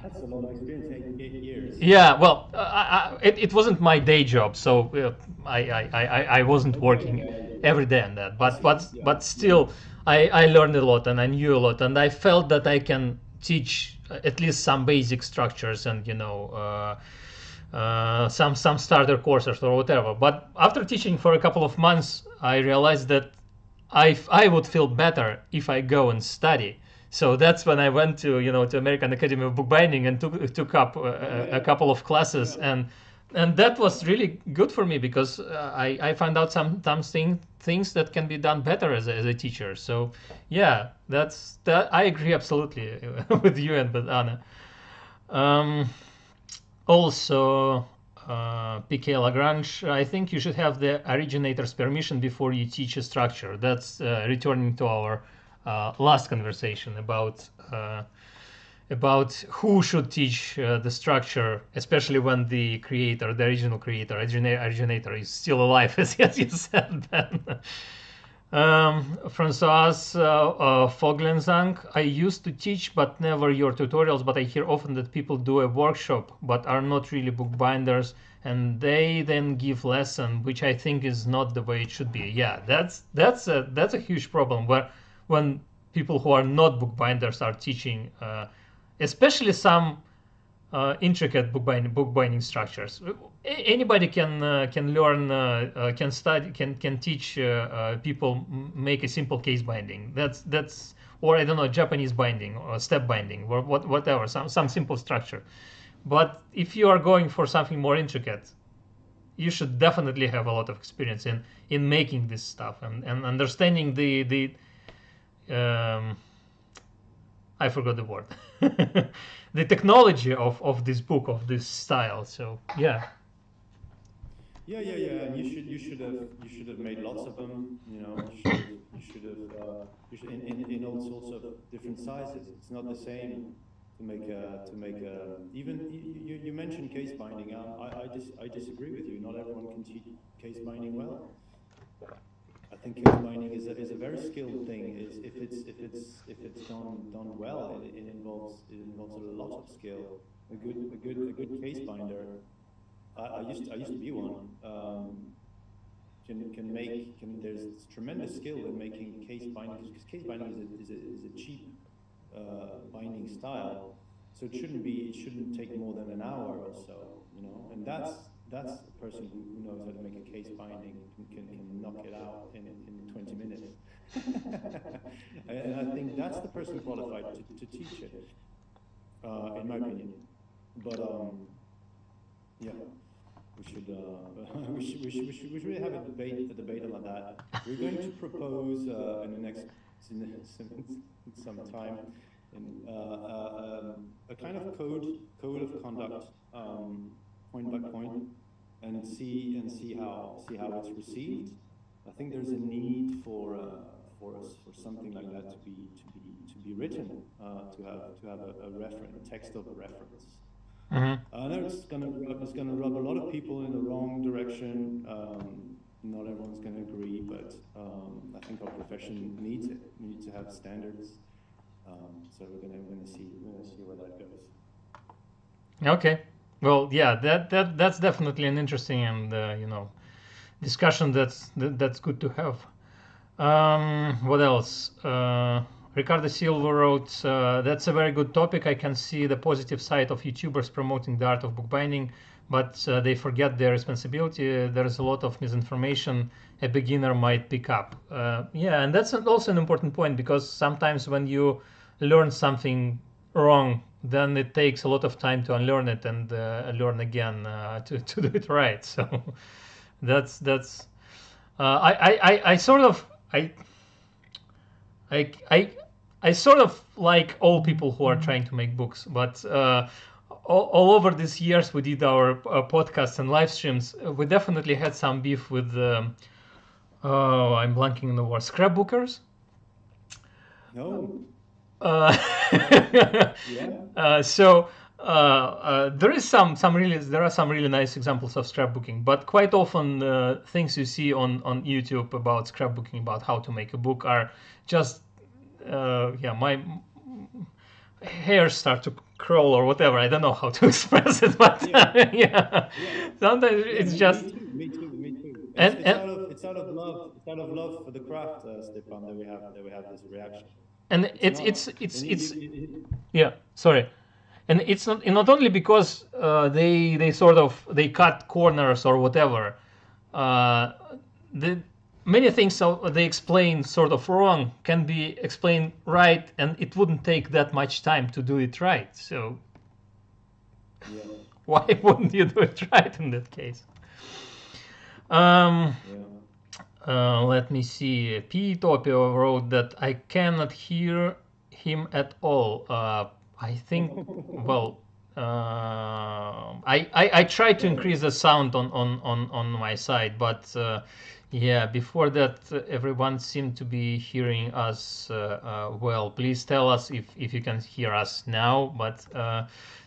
S1: That's a lot of experience, 8 years.
S2: Yeah, well, it wasn't my day job, so I wasn't working every day on that. But still, I learned a lot and I knew a lot, and I felt that I can teach at least some basic structures and some starter courses or whatever. But after teaching for a couple of months, I realized that I would feel better if I go and study. So that's when I went to to American Academy of Bookbinding and took up a couple of classes, and that was really good for me because I found out some things that can be done better as a teacher. So yeah, that I agree absolutely with you and with Anna. Also, Piquet Lagrange, I think you should have the originator's permission before you teach a structure. That's returning to our last conversation about who should teach the structure, especially when the creator, the original creator, originator is still alive, as you said, Ben. Francois Foglenzang, I used to teach but never your tutorials, but I hear often that people do a workshop but are not really bookbinders and they then give lesson, which I think is not the way it should be. Yeah, that's a huge problem where when people who are not bookbinders are teaching, especially some intricate bookbinding structures. Anybody can learn, can study, can teach people make a simple case binding. That's or I don't know, Japanese binding or step binding or whatever, some simple structure. But if you are going for something more intricate, you should definitely have a lot of experience in making this stuff and understanding the I forgot the word. The technology of this book, of this style. So yeah.
S1: Yeah. And you should have made lots of them. You should have in all sorts of different sizes. It's not the same to make a even you mentioned case binding. I disagree with you. Not everyone can teach case binding well. I think case binding is a very skilled thing. If it's done well, it involves a lot of skill. A good case binder. I used to be one. There's tremendous skill in making case binding because case binding is a cheap binding style, so it shouldn't take more than an hour or so. And that's a person who knows how to make a case binding can knock it out in 20 minutes. And I think that's the person qualified to teach it, in my opinion. But yeah, we should really have a debate on that. We're going to propose in the next some time a kind of code of conduct, point by point, and see how it's received. I think there's a need for something like that to be written, to have a reference, text of a reference.
S2: Mm-hmm.
S1: I know it's gonna rub a lot of people in the wrong direction. Not everyone's gonna agree, but I think our profession needs it. We need to have standards. So we're gonna see where that goes.
S2: Okay. Well, yeah, that's definitely an interesting and discussion that's good to have. What else? Ricardo Silva wrote, that's a very good topic. I can see the positive side of YouTubers promoting the art of bookbinding, but they forget their responsibility. There's a lot of misinformation a beginner might pick up. Yeah, and that's also an important point because sometimes when you learn something wrong, then it takes a lot of time to unlearn it and learn again to do it right. So that's I sort of like all people who are trying to make books, but all over these years we did our podcasts and live streams. We definitely had some beef with I'm blanking on the word, scrapbookers.
S1: No.
S2: Yeah. So there are some really nice examples of scrapbooking, but quite often things you see on YouTube about scrapbooking, about how to make a book, are just my hairs start to crawl or whatever. I don't know how to express it, but sometimes it's just
S1: me too. It's out of love. It's out of love for the craft, Stepan, that we have this reaction.
S2: And it's sorry. And it's not only because they sort of they cut corners or whatever. The many things they explain sort of wrong can be explained right, and it wouldn't take that much time to do it right. So
S1: Yeah.
S2: why wouldn't you do it right in that case? Um, let me see. P. Topio wrote that I cannot hear him at all. I think, well, I tried to increase the sound on my side, but yeah, before that, everyone seemed to be hearing us well. Please tell us if you can hear us now, but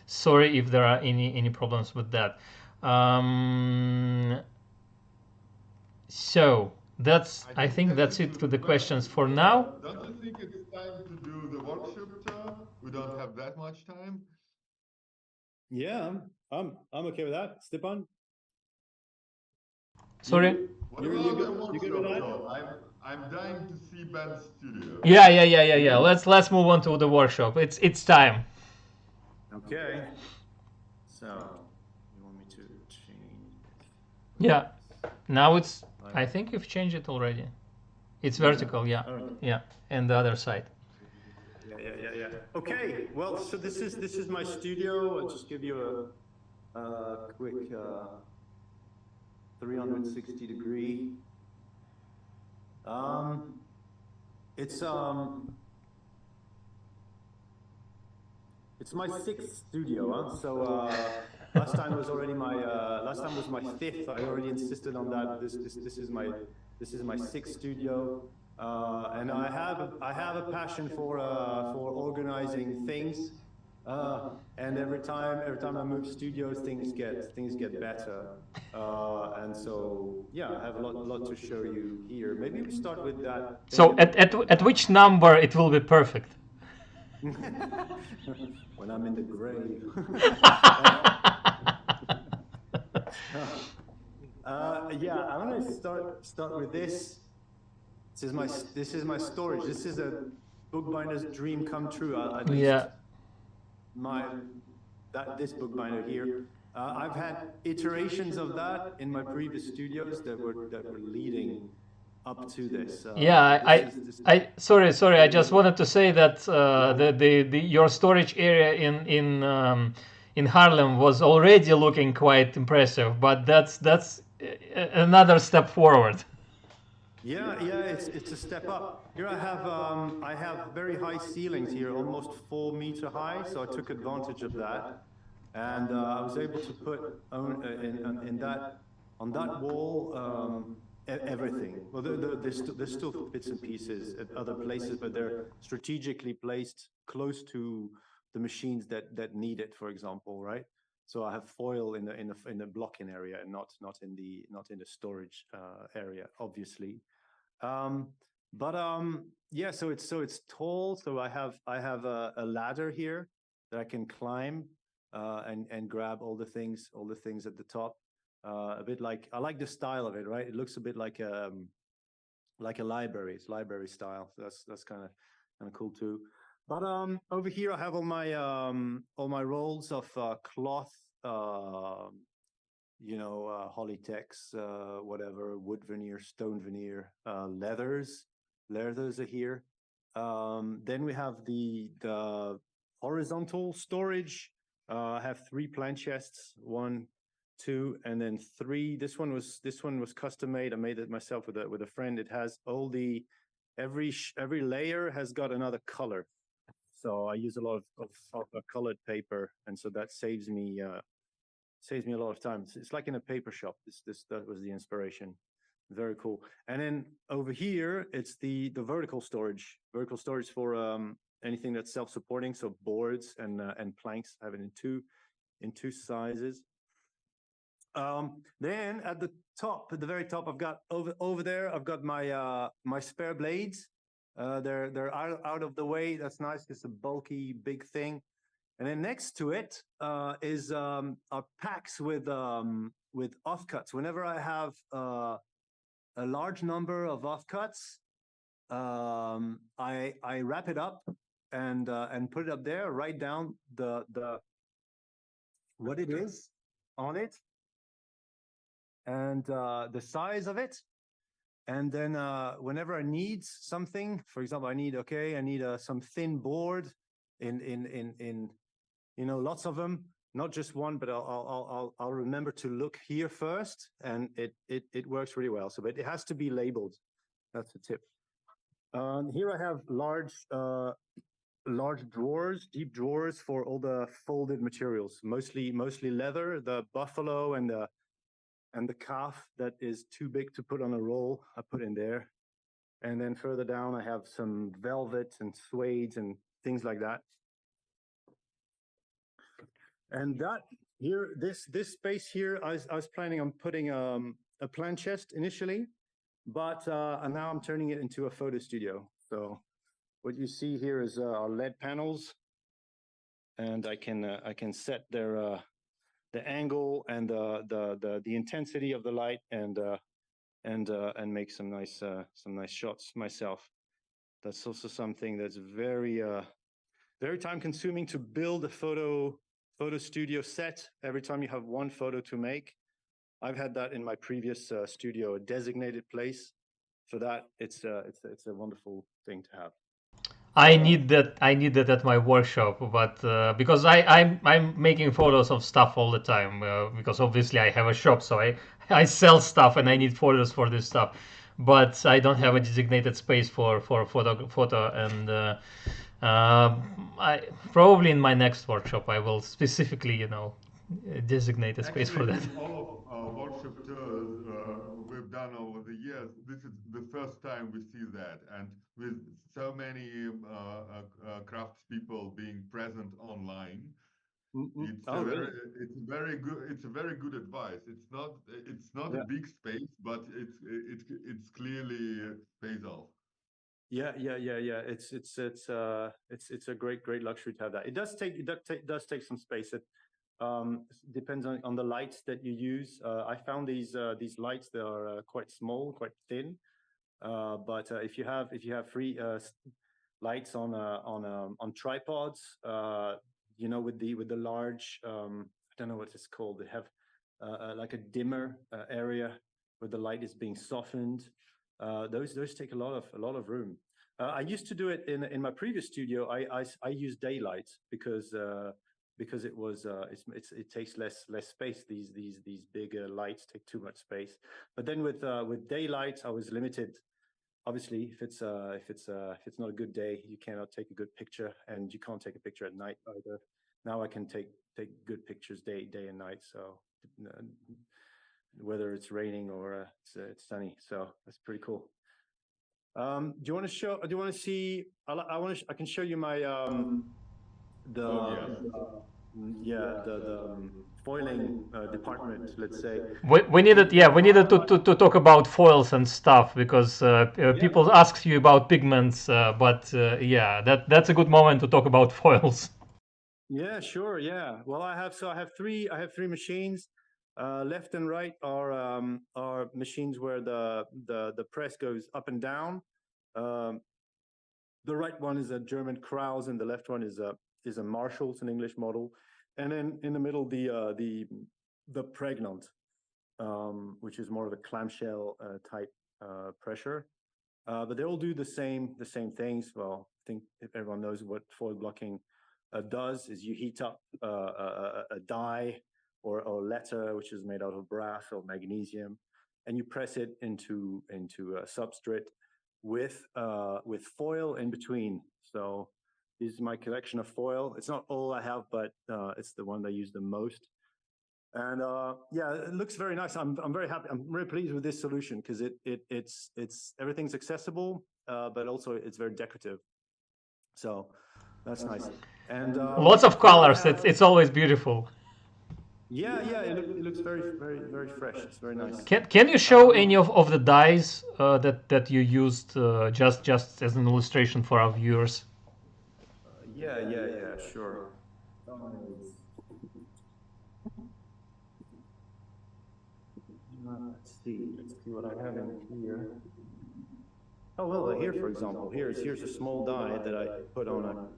S2: sorry if there are any problems with that. So I think that's it to the questions for now.
S3: Don't you think it's time to do the workshop tour? We don't have that much time.
S1: Yeah, I'm okay with that. Stepan?
S2: Sorry.
S3: What
S1: You
S3: about the
S1: good with
S3: workshop
S1: that?
S3: tour? I'm dying to see Ben's studio.
S2: Yeah. Let's move on to the workshop. It's time.
S1: Okay. So, you want me to change it?
S2: Yeah. Now it's. I think you've changed it already. It's vertical. Yeah. Yeah. And the other side.
S1: Yeah. Okay. Well, so this is my studio. I'll just give you a quick 360-degree. It's my sixth studio, huh? So last time was my fifth. I already insisted on that. This is my sixth studio, and I have a passion for organizing things. And every time I move studios, things get better. And so yeah, I have a lot to show you here. Maybe we start with that.
S2: So at which number it will be perfect?
S1: When I'm in the grave. Yeah, I'm gonna start with this. This is my storage. This is a bookbinder's dream come true. At least this bookbinder here. I've had iterations of that in my previous studios that were leading up to this.
S2: Sorry. I just wanted to say that your storage area in Harlem was already looking quite impressive, but that's another step forward.
S1: Yeah, it's a step up. Here I have very high ceilings here, almost 4 meter high. So I took advantage of that, and I was able to put in that on that wall everything. Well, there's still bits and pieces at other places, but they're strategically placed close to the machines that need it. For example, right? So I have foil in the blocking area, and not in the storage area, obviously. Yeah, so it's tall. So I have a ladder here that I can climb and grab all the things at the top. A bit like, I like the style of it, right? It looks a bit like a library. It's library style. So that's kind of cool too. But over here I have all my rolls of cloth, Hollytex, whatever, wood veneer, stone veneer, leathers are here. Then we have the horizontal storage. I have 3 plant chests, 1, 2, and then 3. This one was custom made. I made it myself with a friend. It has all every layer has got another color. So I use a lot of colored paper, and so that saves me a lot of time. It's like in a paper shop. That was the inspiration. Very cool. And then over here, it's the vertical storage for anything that's self-supporting. So boards and planks. I have it in two sizes. Then at the very top, I've got over there. I've got my spare blades. They're out of the way. That's nice. It's a bulky big thing. And then next to it is packs with offcuts. Whenever I have a large number of offcuts, I wrap it up and put it up there. Write down the what it is on it, and the size of it. And then whenever I need something, for example, I need some thin board in lots of them, not just one, but I'll remember to look here first, and it works really well. So, but it has to be labeled. That's the tip. Here I have large drawers, deep drawers for all the folded materials, mostly leather. The buffalo and the calf that is too big to put on a roll, I put in there. And then further down, I have some velvet and suede and things like that. And that here, this space here, I was planning on putting a plant chest initially, but now I'm turning it into a photo studio. So what you see here is our LED panels, and I can set their the angle and the intensity of the light and make some nice shots myself. That's also something that's very time consuming to build a photo studio set. Every time you have one photo to make. I've had that in my previous studio, a designated place. For that, it's a wonderful thing to have.
S2: I need that at my workshop, but because I'm making photos of stuff all the time, because obviously I have a shop, so I sell stuff and I need photos for this stuff, but I don't have a designated space for photo, and I probably in my next workshop I will specifically designate a space for that.
S3: In all of our workshop tours we've done over the years, this is the first time we see that, and with so many craftspeople being present online, it's
S1: really?
S3: it's a very good advice. It's not a big space, but it's clearly pays off.
S1: Yeah. It's a great luxury to have that. It does take some space. It depends on the lights that you use. I found these lights that are quite small, quite thin. But if you have free lights on tripods, with the large, I don't know what it's called. They have like a dimmer area where the light is being softened. Those take a lot of room. I used to do it in my previous studio. I use daylight because it takes less space. These bigger lights take too much space. But then with daylight, I was limited. Obviously, if it's not a good day, you cannot take a good picture, and you can't take a picture at night either. Now I can take good pictures day and night. So whether it's raining or it's sunny, so that's pretty cool. Do you want to see? I can show you my the foiling department, let's say.
S2: We needed to talk about foils and stuff, because people ask you about pigments, but that's a good moment to talk about foils.
S1: Yeah, sure. Yeah. Well, I have three machines. Left and right are machines where the press goes up and down. The right one is a German Kraus, and the left one is a Marshall. It's an English model. And then in the middle, the pregnant, which is more of a clamshell type pressure. But they all do the same things. Well, I think if everyone knows what foil blocking does, is you heat up a die or letter, which is made out of brass or magnesium, and you press it into a substrate with foil in between. So this is my collection of foil. It's not all I have, but it's the one I use the most. And it looks very nice. I'm very happy. I'm very pleased with this solution because it's everything's accessible, but also it's very decorative. So that's nice. And
S2: lots of colors. It's always beautiful.
S1: Yeah, it looks very fresh. It's very nice.
S2: Can you show any of the dyes that you used just as an illustration for our viewers?
S1: Sure. Let's see what I have in here. Oh well, here for example, here's a small die that I put on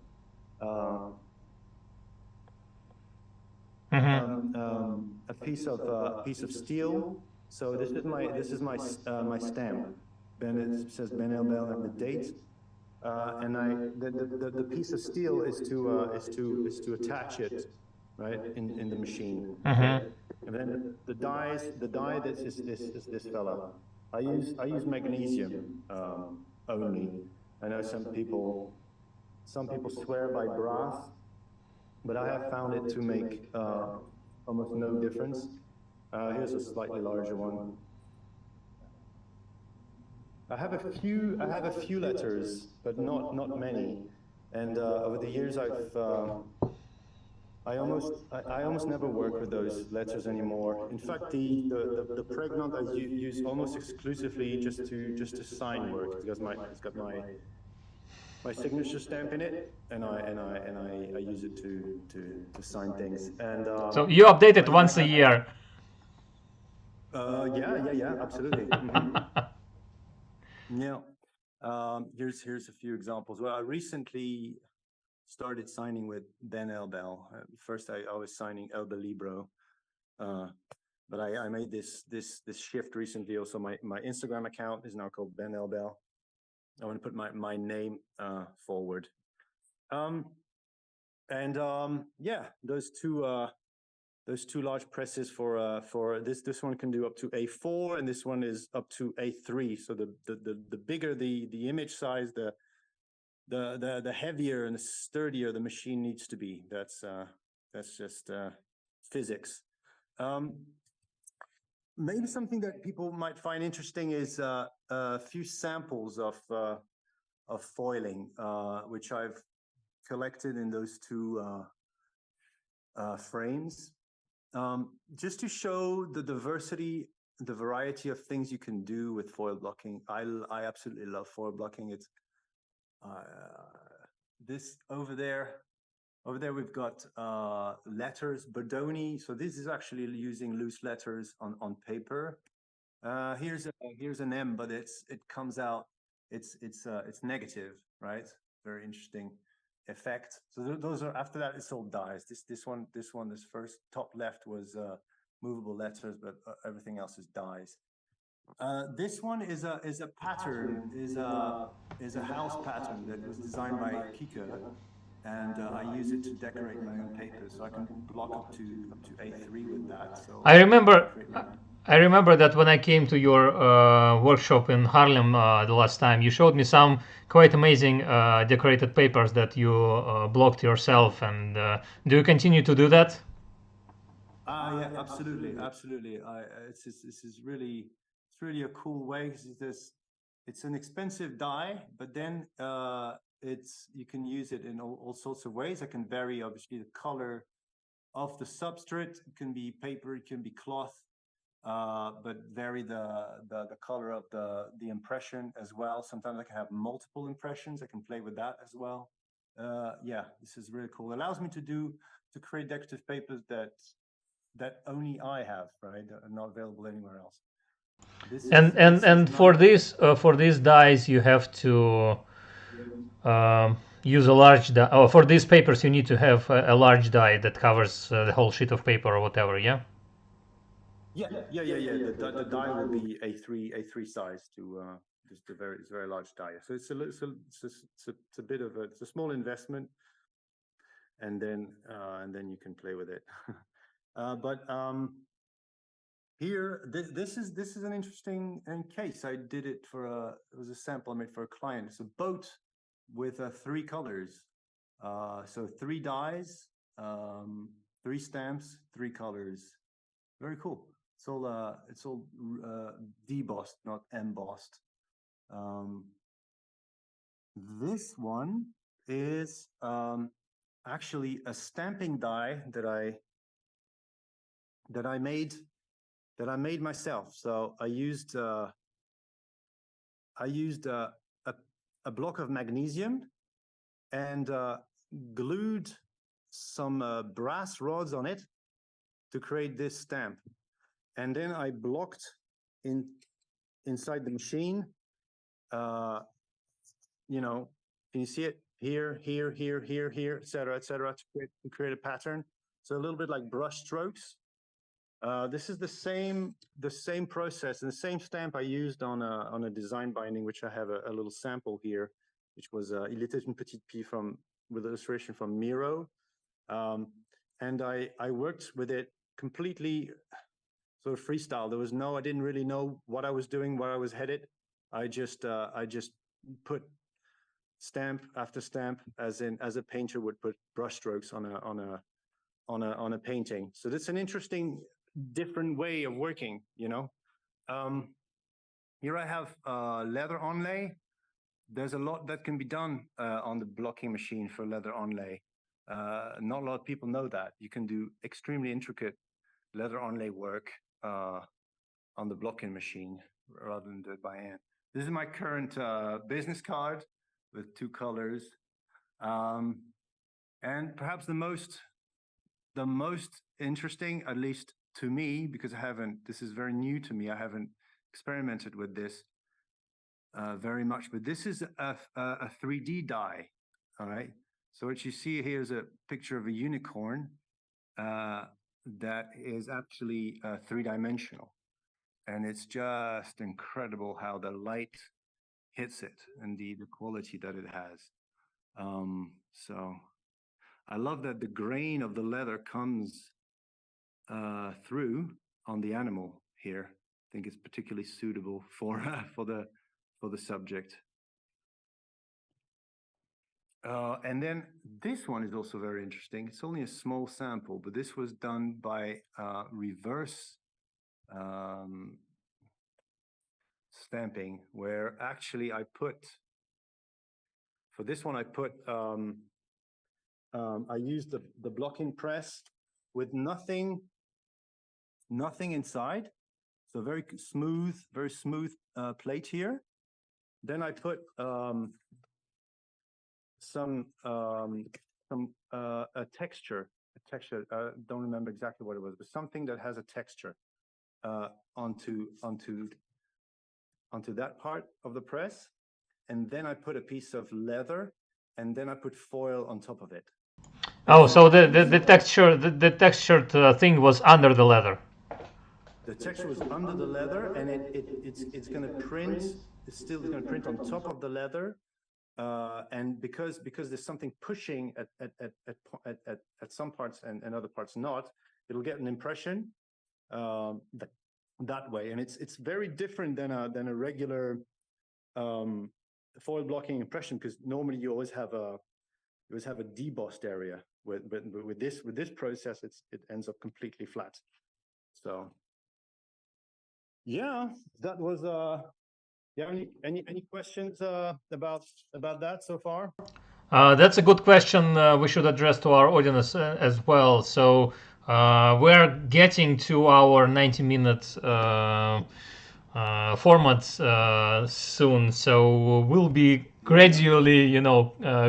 S1: a piece of steel. So this is my my stamp. It says Ben Elbel and the date. And the piece of steel is to attach it, right, in the machine. Okay. And then the die that is this fella. I use magnesium only. I know some people swear by brass, but I have found it to make almost no difference. Here's a slightly larger one. I have a few letters, but not many. And over the years, I almost never work with those letters anymore. In fact, the pregnant I use almost exclusively just to sign work, because it's got my signature stamp in it, and I use it to sign things. And
S2: so you update it once a year.
S1: Yeah, absolutely. Yeah. Here's a few examples. Well, I recently started signing with Ben Elbel. First, I was signing Elbel Libro, but I made this shift recently. Also, my Instagram account is now called Ben Elbel. I want to put my name forward. Yeah, those two large presses for this one can do up to A4, and this one is up to A3. So the bigger the image size, the heavier and sturdier the machine needs to be. That's just physics. Maybe something that people might find interesting is a few samples of foiling, which I've collected in those two frames. Just to show the diversity, the variety of things you can do with foil blocking. I absolutely love foil blocking. It's this over there we've got letters, Bodoni. So this is actually using loose letters on paper. Here's an M, but it comes out, it's negative, right? Very interesting effect. So those are, after that it's all dies. This first top left was movable letters, but everything else is dies. This one is a pattern, is a house pattern that was designed by Kike, and I use it to decorate my own papers. So I can block up to A3 with that. So
S2: I remember that when I came to your workshop in Harlem the last time, you showed me some quite amazing decorated papers that you blocked yourself. And do you continue to do that?
S1: Yeah, absolutely. This is really a cool way. It's an expensive die, but then you can use it in all sorts of ways. I can vary obviously the color of the substrate. It can be paper, it can be cloth, but vary the color of the impression as well. Sometimes I can have multiple impressions. I can play with that as well. Yeah, this is really cool. It allows me to create decorative papers that only I have, right? Are not available anywhere else.
S2: And for these dies you have to use a large die. Oh, for these papers you need to have a large die that covers the whole sheet of paper or whatever. Yeah.
S1: Yeah. The die will be A3 size to just it's a very large die. So it's a bit of it's a small investment, and then you can play with it. Here, this is an interesting case. I did it it was a sample I made for a client. It's a boat with 3 colors. So 3 dies, 3 stamps, 3 colors. Very cool. It's all debossed, not embossed. This one is actually a stamping die that I made myself. So I used a block of magnesium and glued some brass rods on it to create this stamp. And then I blocked inside the machine you know, can you see it here, here, here, here, here, et cetera, to create a pattern. So a little bit like brush strokes. This is the same process and the same stamp I used on a design binding, which I have a little sample here, which was Il était une petite pie with illustration from Miro. And I worked with it completely sort of freestyle. There was I didn't really know what I was doing, where I was headed. I just put stamp after stamp, as a painter would put brush strokes on a painting. So that's an interesting, different way of working, you know. Here I have leather onlay. There's a lot that can be done on the blocking machine for leather onlay. Not a lot of people know that. You can do extremely intricate leather onlay work on the blocking machine rather than do it by hand. This is my current business card with 2 colors. And perhaps the most interesting, at least to me, because this is very new to me, I haven't experimented with this very much, but this is a 3D die, all right? So what you see here is a picture of a unicorn that is actually 3-dimensional. And it's just incredible how the light hits it and the quality that it has. So I love that the grain of the leather comes through on the animal here. I think it's particularly suitable for the subject. And then this one is also very interesting. It's only a small sample, but this was done by reverse stamping, where actually for this one I used the blocking press with nothing inside. So very smooth plate here. Then I put a texture. Don't remember exactly what it was, but something that has a texture onto that part of the press. And then I put a piece of leather, and then I put foil on top of it.
S2: Oh, so the textured thing was under the leather.
S1: The texture was under the leather, and it's going to print. It's still going to print on top of the leather, and because there's something pushing at some parts and other parts not, it'll get an impression that way, and it's very different than a regular foil blocking impression, because normally you always have a debossed area. With this process, it ends up completely flat. So yeah, that was any questions about that so far?
S2: That's a good question we should address to our audience as well. So we're getting to our 90-minute format soon, so we'll be gradually,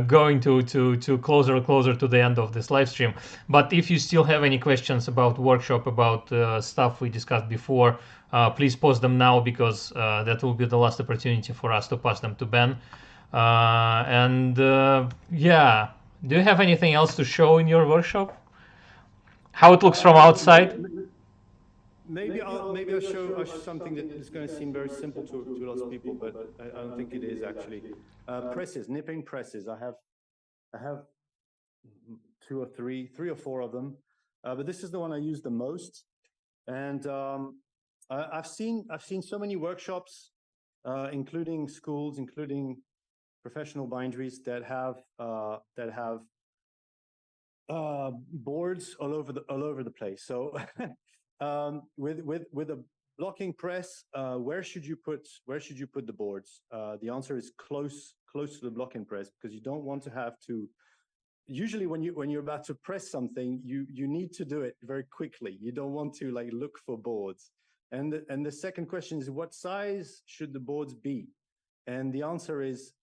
S2: going to closer to the end of this live stream. But if you still have any questions about workshop, about stuff we discussed before, please post them now, because that will be the last opportunity for us to pass them to Ben. Yeah, do you have anything else to show in your workshop? How it looks from outside?
S1: Maybe I'll show something that is going to seem very simple to lots of people, but I don't think it is actually. Presses, nipping presses. I have 2 or 3 or 4 of them, but this is the one I use the most. And I've seen so many workshops, including schools, including professional binderies, that have boards all over the place. So with a blocking press, where should you put the boards? The answer is close to the blocking press, because you don't want to have to. Usually, when you're about to press something, you need to do it very quickly. You don't want to look for boards. And the second question is, what size should the boards be? And the answer is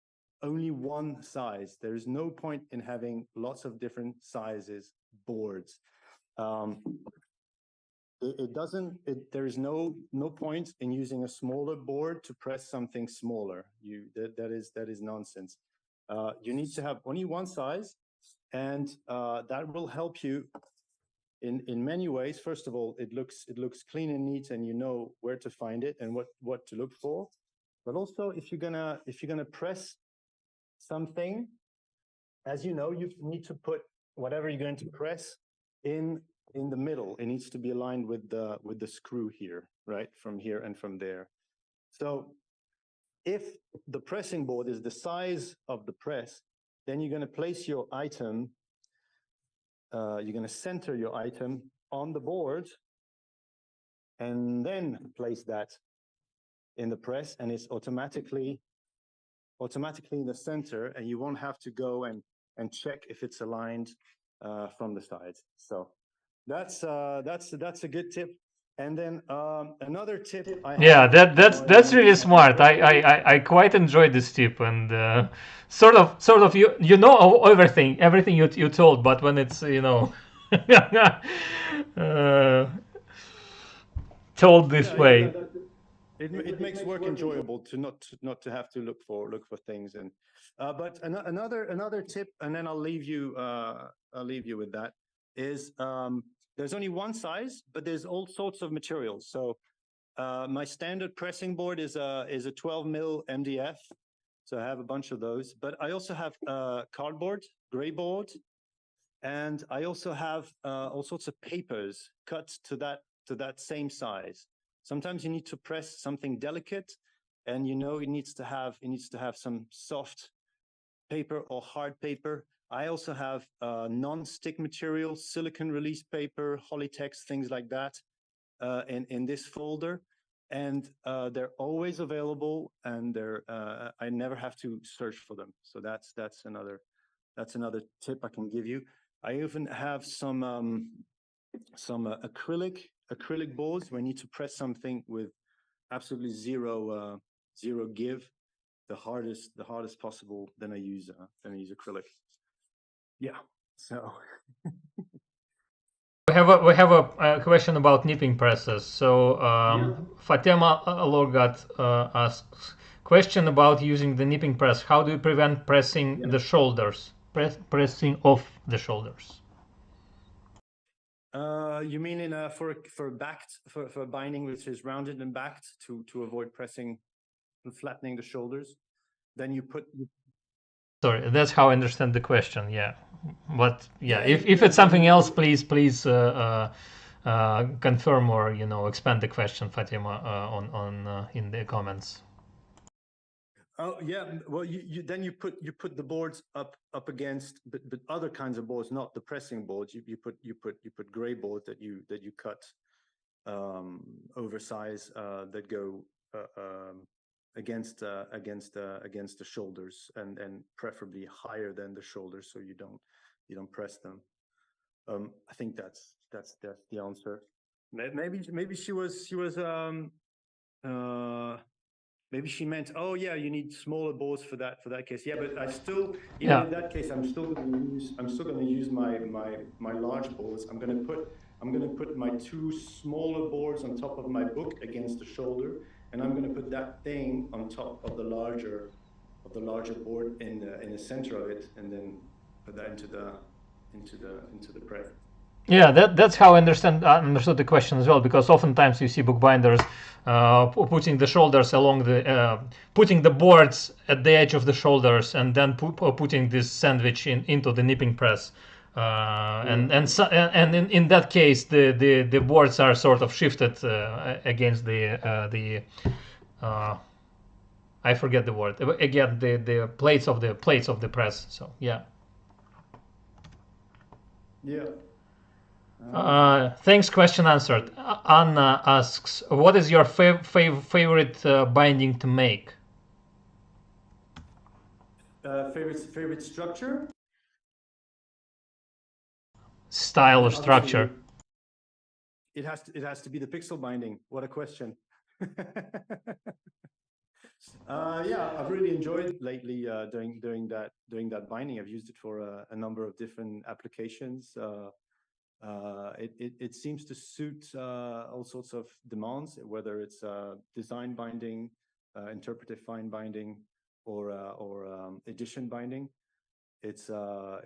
S1: only one size. There is no point in having lots of different sizes boards. it doesn't. There is no point in using a smaller board to press something smaller. That is nonsense. You need to have only one size, and that will help you in many ways. First of all, it looks clean and neat, and you know where to find it and what to look for. But also, if you're gonna press something, as you know, you need to put whatever you're going to press in the middle. It needs to be aligned with the screw here, right? From here and from there. So if the pressing board is the size of the press, then you're going to place your item, you're going to center your item on the board and then place that in the press, and it's automatically in the center, and you won't have to go and check if it's aligned from the sides. So that's a good tip. And then another tip I have.
S2: Yeah, that's really smart. I quite enjoyed this tip, and sort of you know everything you told, but when it's told this way.
S1: It makes work enjoyable to not to have to look for things. And but another tip, and then I'll leave you with that, is there's only one size, but there's all sorts of materials. So my standard pressing board is a 12 mil MDF, so I have a bunch of those. But I also have cardboard, gray board, and I also have all sorts of papers cut to that same size. Sometimes you need to press something delicate, and it needs to have some soft paper or hard paper. I also have non-stick material, silicone release paper, Hollytex, things like that, in this folder, and they're always available, and I never have to search for them. So that's another tip I can give you. I even have some acrylic boards where I need to press something with absolutely zero give, the hardest possible. Then I use acrylic. Yeah. So
S2: We have a question about knitting presses. So Fatema Lorgat asks question about using the knitting press. How do you prevent pressing the shoulders? Pressing off the shoulders.
S1: You mean for binding which is rounded and backed to avoid pressing and flattening the shoulders? Then you put.
S2: Sorry, that's how I understand the question. Yeah, but yeah, if it's something else, please confirm or expand the question, Fatima, on in the comments.
S1: Oh yeah, well you put the boards up against, but other kinds of boards, not the pressing boards. You put gray boards that you cut oversize that go against the shoulders, and preferably higher than the shoulders, so you don't press them. I think that's the answer. Maybe she was maybe she meant, oh yeah, you need smaller boards for that case. Yeah, but I still, even in that case, I'm still going to use my large boards. I'm going to put my two smaller boards on top of my book against the shoulder, and I'm going to put that thing on top of the larger board in the center of it, and then put that into the press.
S2: Yeah, that's how I understood the question as well, because oftentimes you see bookbinders putting the shoulders along putting the boards at the edge of the shoulders, and then putting this sandwich into the nipping press, and in that case the boards are sort of shifted against the I forget the word again, the plates of the press. So yeah. Thanks. Question answered. Anna asks, what is your favorite binding to make?
S1: Favorite structure?
S2: Style or structure?
S1: It has to be the pixel binding. What a question. Yeah, I've really enjoyed lately doing that binding. I've used it for a number of different applications. It seems to suit all sorts of demands, whether it's design binding, interpretive fine binding, or edition binding. It's a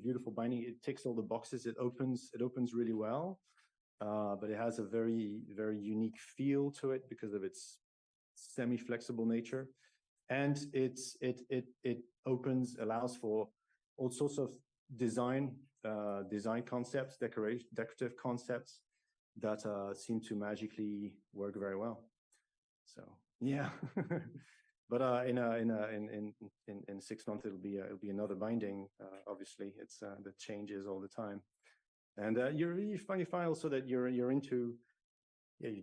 S1: beautiful binding. It ticks all the boxes. It opens really well, but it has a very unique feel to it because of its semi-flexible nature, and it allows for all sorts of design concepts, decorative concepts that seem to magically work very well. So yeah. But in 6 months it'll be another binding. Obviously, it's that changes all the time, and you find also that you're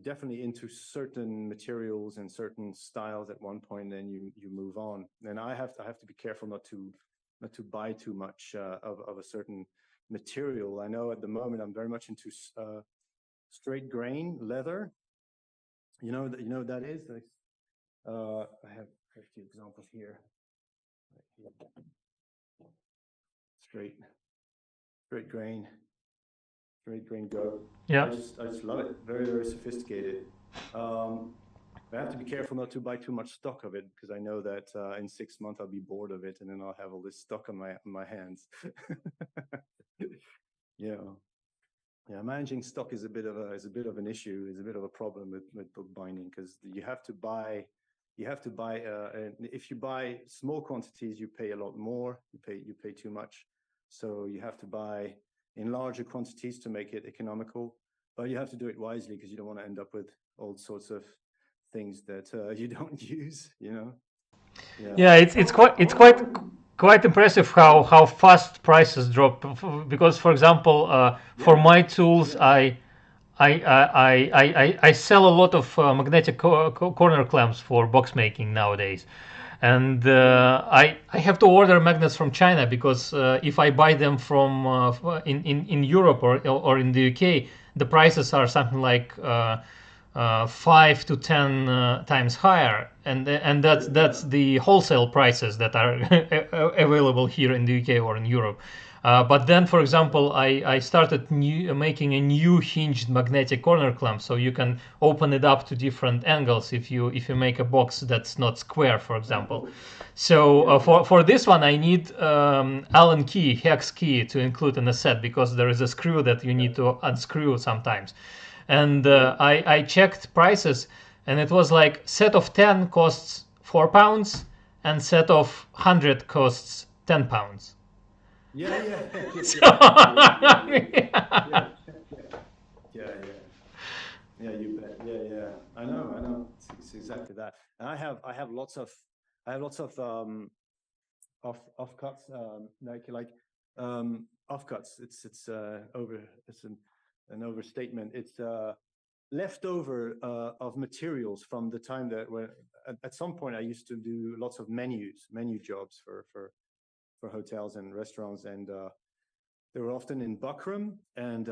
S1: definitely into certain materials and certain styles at one point, then you move on. And I have to be careful not to buy too much of a certain material. I know at the moment I'm very much into straight grain leather. You know what that is. I have a few examples here. Straight grain goat.
S2: Yeah.
S1: I just love it. Very sophisticated. I have to be careful not to buy too much stock of it, because I know that in 6 months I'll be bored of it, and then I'll have all this stock on my hands. Yeah, managing stock is a bit of an issue. Is a bit of a problem with bookbinding, because you have to buy. If you buy small quantities, you pay a lot more. You pay too much, so you have to buy in larger quantities to make it economical. But you have to do it wisely, because you don't want to end up with all sorts of things that you don't use.
S2: Yeah, it's quite impressive how fast prices drop. Because, for example, for my tools, I sell a lot of magnetic corner clamps for box making nowadays, and I have to order magnets from China, because if I buy them from in Europe or in the UK, the prices are something like 5 to 10 times higher, and that's the wholesale prices that are available here in the UK or in Europe. But then, for example, I started making a new hinged magnetic corner clamp, so you can open it up to different angles if you make a box that's not square, for example. So for this one, I need Allen key, hex key, to include in the set, because there is a screw that you need to unscrew sometimes. And I checked prices, and it was like set of 10 costs £4, and set of 100 costs £10.
S1: Yeah. You bet. Yeah. I know. It's exactly that. And I have lots of offcuts, offcuts. It's an overstatement. It's leftover of materials from the time that at some point I used to do lots of menu jobs for hotels and restaurants, and they were often in buckram, and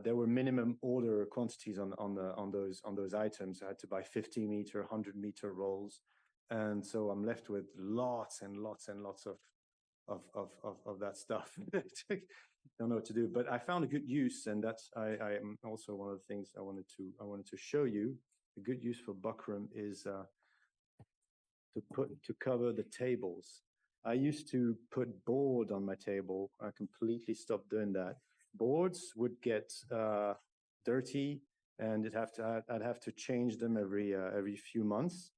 S1: there were minimum order quantities on those items. I had to buy 50-meter, 100-meter rolls, and so I'm left with lots and lots of that stuff. Don't know what to do, but I found a good use, and that's I am also one of the things I wanted to show you. A good use for buckram is to cover the tables. I used to put board on my table. I completely stopped doing that. Boards would get dirty, and I'd have to change them every few months.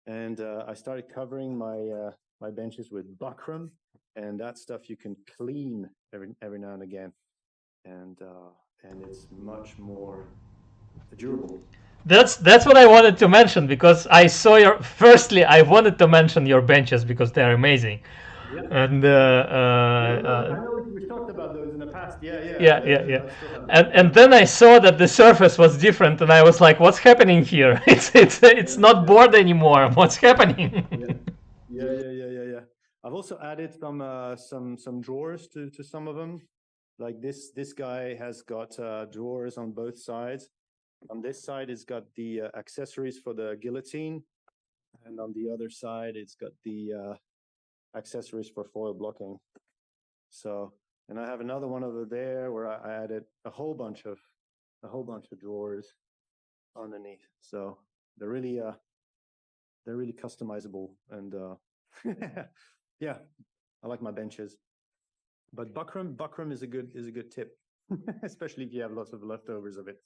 S1: And I started covering my benches with buckram, and that stuff you can clean every now and again, and it's much more durable.
S2: That's what I wanted to mention, because I saw your. Firstly, I wanted to mention your benches because they're amazing, and
S1: I know we talked about those in the past.
S2: yeah.
S1: I still have them.
S2: And then I saw that the surface was different, and I was like, "What's happening here? It's not board anymore. What's happening?"
S1: Yeah. I've also added some drawers to some of them. Like this guy has got drawers on both sides. On this side, it's got the accessories for the guillotine, and on the other side, it's got the accessories for foil blocking. So And I have another one over there where I added a whole bunch of drawers underneath. So they're really customizable, and yeah, I like my benches. But buckram is a good tip, especially if you have lots of leftovers of it.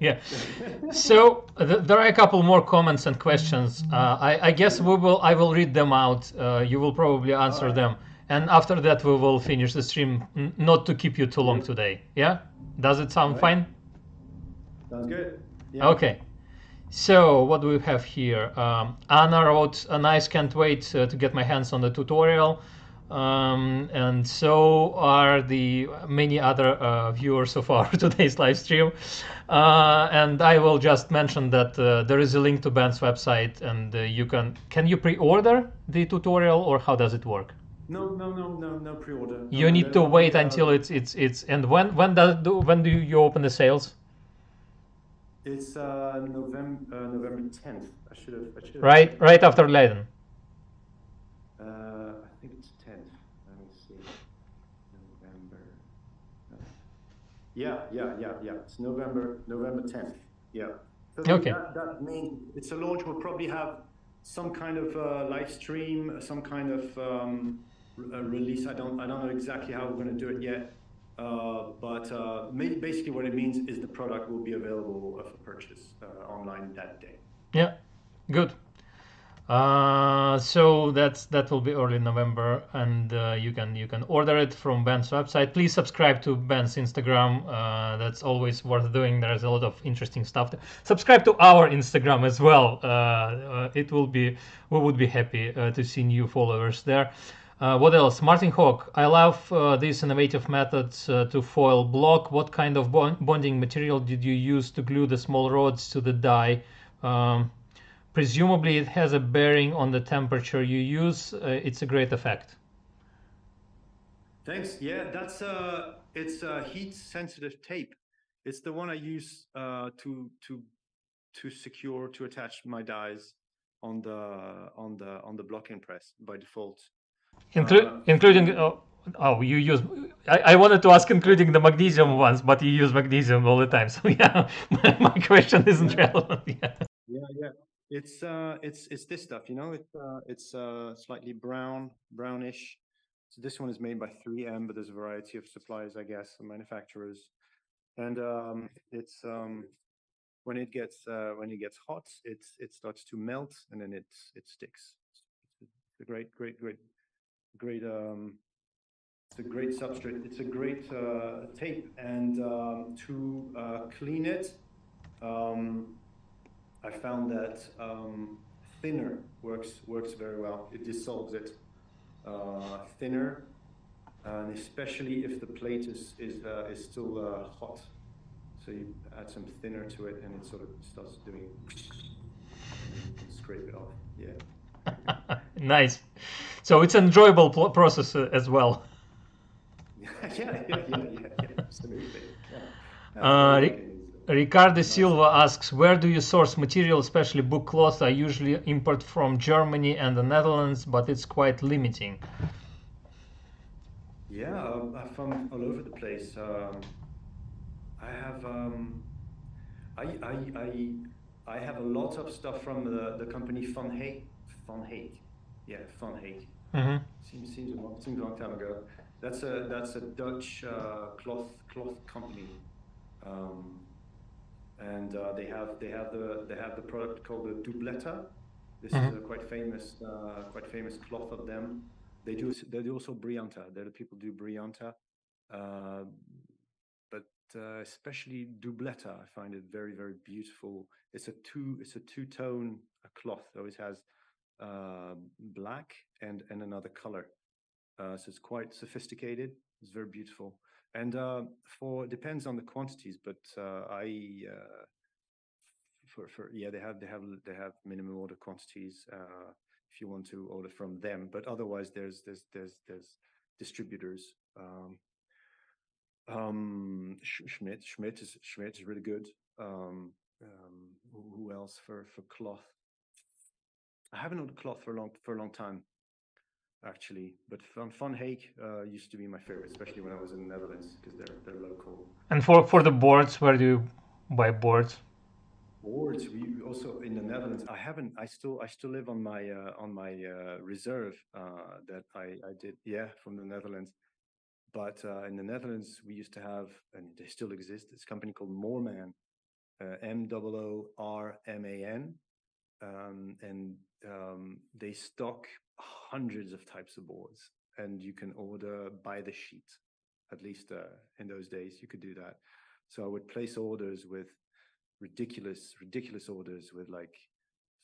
S2: Yeah. So there are a couple more comments and questions. I guess I will read them out. You will probably answer
S1: right.
S2: them, and after that we will finish the stream. Not to keep you too long today. Yeah. Does it sound fine?
S1: Sounds good. Yeah.
S2: Okay. So what do we have here? Anna wrote, "A nice, can't wait to get my hands on the tutorial." And so are the many other viewers of our today's live stream. And I will just mention that there is a link to Ben's website, and can you pre-order the tutorial, or how does it work?
S1: No pre-order.
S2: You need to wait until it's and when do you open the sales?
S1: It's November 10th. I should have.
S2: Right after Leiden.
S1: I think it's 10th. Let me see. November. Yeah. It's November 10th. Yeah. So
S2: Okay.
S1: That means it's a launch. We'll probably have some kind of live stream, some kind of release. I don't know exactly how we're going to do it yet. But basically what it means is the product will be available for purchase online that day.
S2: Yeah, good. So that will be early November, and you can order it from Ben's website. Please subscribe to Ben's Instagram. That's always worth doing. There's a lot of interesting stuff there. Subscribe to our Instagram as well. We would be happy to see new followers there. What else? Martin Hawk, I love these innovative methods to foil block. What kind of bonding material did you use to glue the small rods to the die? Presumably it has a bearing on the temperature you use. It's a great effect.
S1: Thanks. Yeah, it's a heat sensitive tape. It's the one I use to attach my dies on the blocking press by default.
S2: Including you use. I wanted to ask including the magnesium ones, but you use magnesium all the time. So yeah, my question isn't relevant.
S1: Yeah. It's this stuff, it's slightly brownish. So this one is made by 3M, but there's a variety of suppliers, I guess, and manufacturers. And it's when it gets hot, it starts to melt, and then it sticks. It's a great it's a great substrate. It's a great tape, and to clean it, I found that thinner works very well. It dissolves it. Thinner, and especially if the plate is still hot. So you add some thinner to it, and it sort of starts doing. Scrape it off. Yeah.
S2: Nice. So it's an enjoyable process as well.
S1: Yeah, absolutely. Yeah.
S2: Ricardo Silva asks, where do you source material, especially book cloth? I usually import from Germany and the Netherlands, but it's quite limiting.
S1: Yeah, I found all over the place. I have I have a lot of stuff from the company Van Heek. Yeah, Van Heek.
S2: Mm-hmm.
S1: Seems a long time ago. That's a Dutch cloth company. And they have the product called the doubletta. This is a quite famous cloth of them. They do also Brianta. The people do Brianta, but especially doubletta. I find it very, very beautiful. It's a two-tone cloth. So it has black and another color. So it's quite sophisticated. It's very beautiful. And depends on the quantities, but they have minimum order quantities if you want to order from them. But otherwise, there's distributors. Schmidt is really good. Who else for cloth? I haven't ordered cloth for a long time. actually. But Van Heek used to be my favorite, especially when I was in the Netherlands, because they're local.
S2: And for the boards, where do you buy boards?
S1: Boards, we also in the Netherlands. I still live on my reserve that I did, from the Netherlands. But in the Netherlands, we used to have, and they still exist, this company called Moorman, MOORMAN, and they stock hundreds of types of boards, and you can order by the sheet. At least in those days, you could do that. So I would place orders with ridiculous orders with like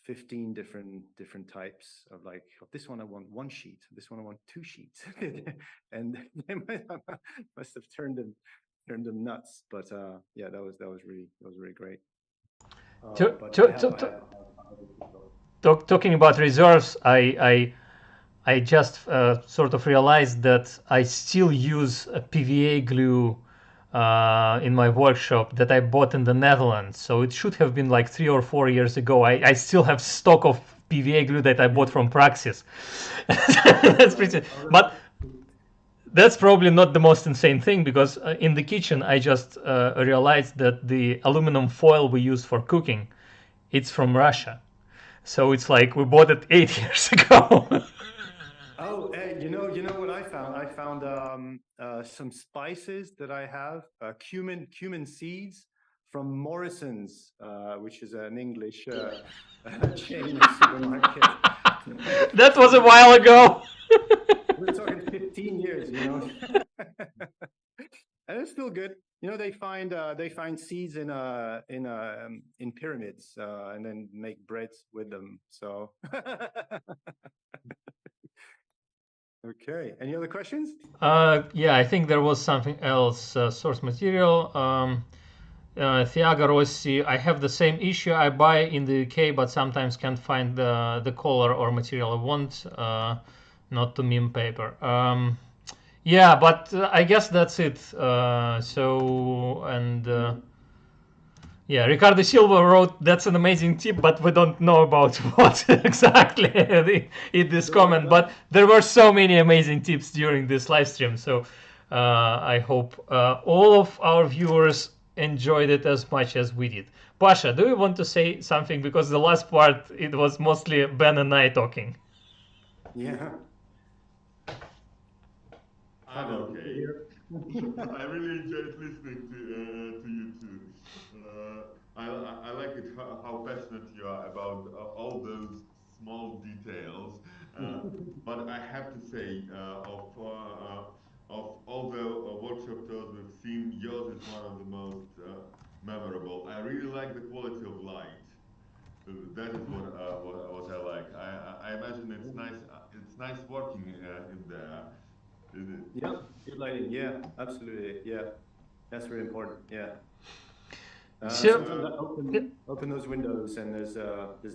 S1: 15 different types of like, this one I want 1 sheet, this one I want 2 sheets, and they must have turned them nuts. But yeah, that was really great.
S2: Talking about reserves, I just sort of realized that I still use a PVA glue in my workshop that I bought in the Netherlands. So it should have been like 3 or 4 years ago. I still have stock of PVA glue that I bought from Praxis. That's pretty, but that's probably not the most insane thing, because in the kitchen I just realized that the aluminum foil we use for cooking, it's from Russia. So it's like we bought it 8 years ago.
S1: Oh, you know what I found? I found some spices that I have, cumin seeds from Morrison's, which is an English chain of supermarket.
S2: That was a while ago.
S1: We're talking 15 years, and it's still good. They find seeds in pyramids and then make breads with them. So. Okay. Any other questions?
S2: Yeah, I think there was something else. Source material. Thiago Rossi, I have the same issue. I buy in the UK, but sometimes can't find the color or material I want. Not to meme paper. Yeah, but I guess that's it. Yeah, Ricardo Silva wrote, that's an amazing tip, but we don't know about what exactly in this comment. But there were so many amazing tips during this live stream. So I hope all of our viewers enjoyed it as much as we did. Pasha, do you want to say something? Because the last part, it was mostly Ben and I talking.
S1: Yeah.
S3: I'm okay. I really enjoyed listening to you too. I like it how passionate you are about all those small details. But I have to say, of all the workshop tours we've seen, yours is one of the most memorable. I really like the quality of light. That is what I like. I imagine it's nice. It's nice working in there.
S1: Yeah, good lighting. Yeah, absolutely. Yeah, that's very important. Yeah. Sometimes I open those windows and there's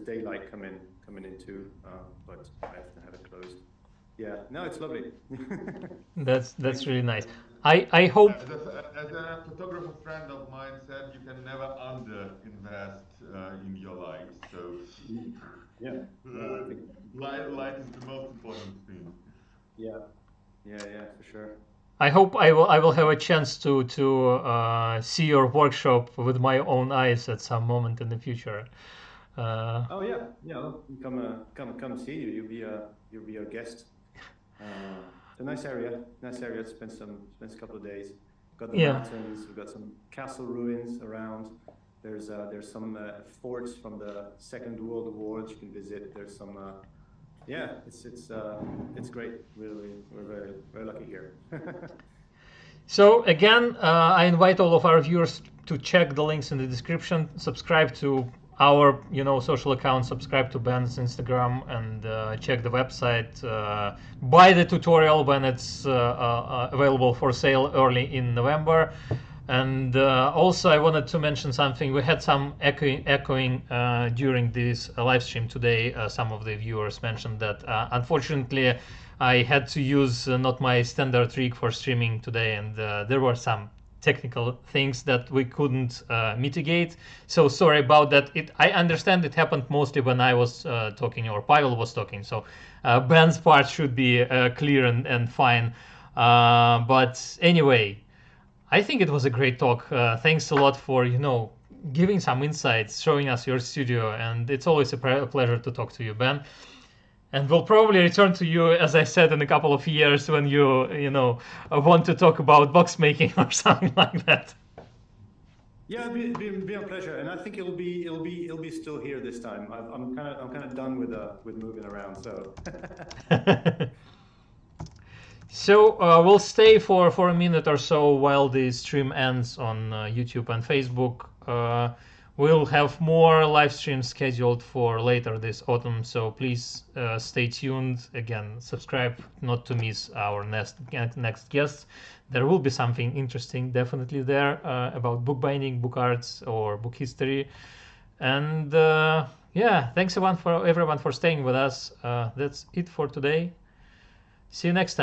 S1: daylight coming into, but I have to have it closed. Yeah, no, it's lovely.
S2: That's really nice. I hope.
S3: As a photographer friend of mine said, you can never under-invest in your light. So
S1: yeah,
S3: light is the most important thing.
S1: Yeah, for sure.
S2: I hope I will have a chance to see your workshop with my own eyes at some moment in the future.
S1: Oh yeah, come see you. You'll be our guest. It's a nice area. Spend a couple of days. We've got the mountains. We've got some castle ruins around. There's some forts from the Second World War that you can visit. There's some. Yeah, it's great. Really, we're very, very lucky here.
S2: So again, I invite all of our viewers to check the links in the description. Subscribe to our social accounts. Subscribe to Ben's Instagram and check the website. Buy the tutorial when it's available for sale early in November. And also I wanted to mention something. We had some echoing during this live stream today. Some of the viewers mentioned that unfortunately I had to use not my standard rig for streaming today, and there were some technical things that we couldn't mitigate. So sorry about that. I understand it happened mostly when I was talking or Pavel was talking. So Ben's part should be clear and fine. But anyway, I think it was a great talk. Thanks a lot for, giving some insights, showing us your studio. And it's always a pleasure to talk to you, Ben. And we'll probably return to you, as I said, in a couple of years when you want to talk about box making or something like that.
S1: Yeah, it'll be a pleasure, and I think it'll be still here this time. I'm kind of done with moving around, so.
S2: So we'll stay for a minute or so while the stream ends on YouTube and Facebook. We'll have more live streams scheduled for later this autumn, so please stay tuned. Again, subscribe not to miss our next guests. There will be something interesting definitely there about bookbinding, book arts, or book history. And yeah, thanks everyone for staying with us. That's it for today. See you next time.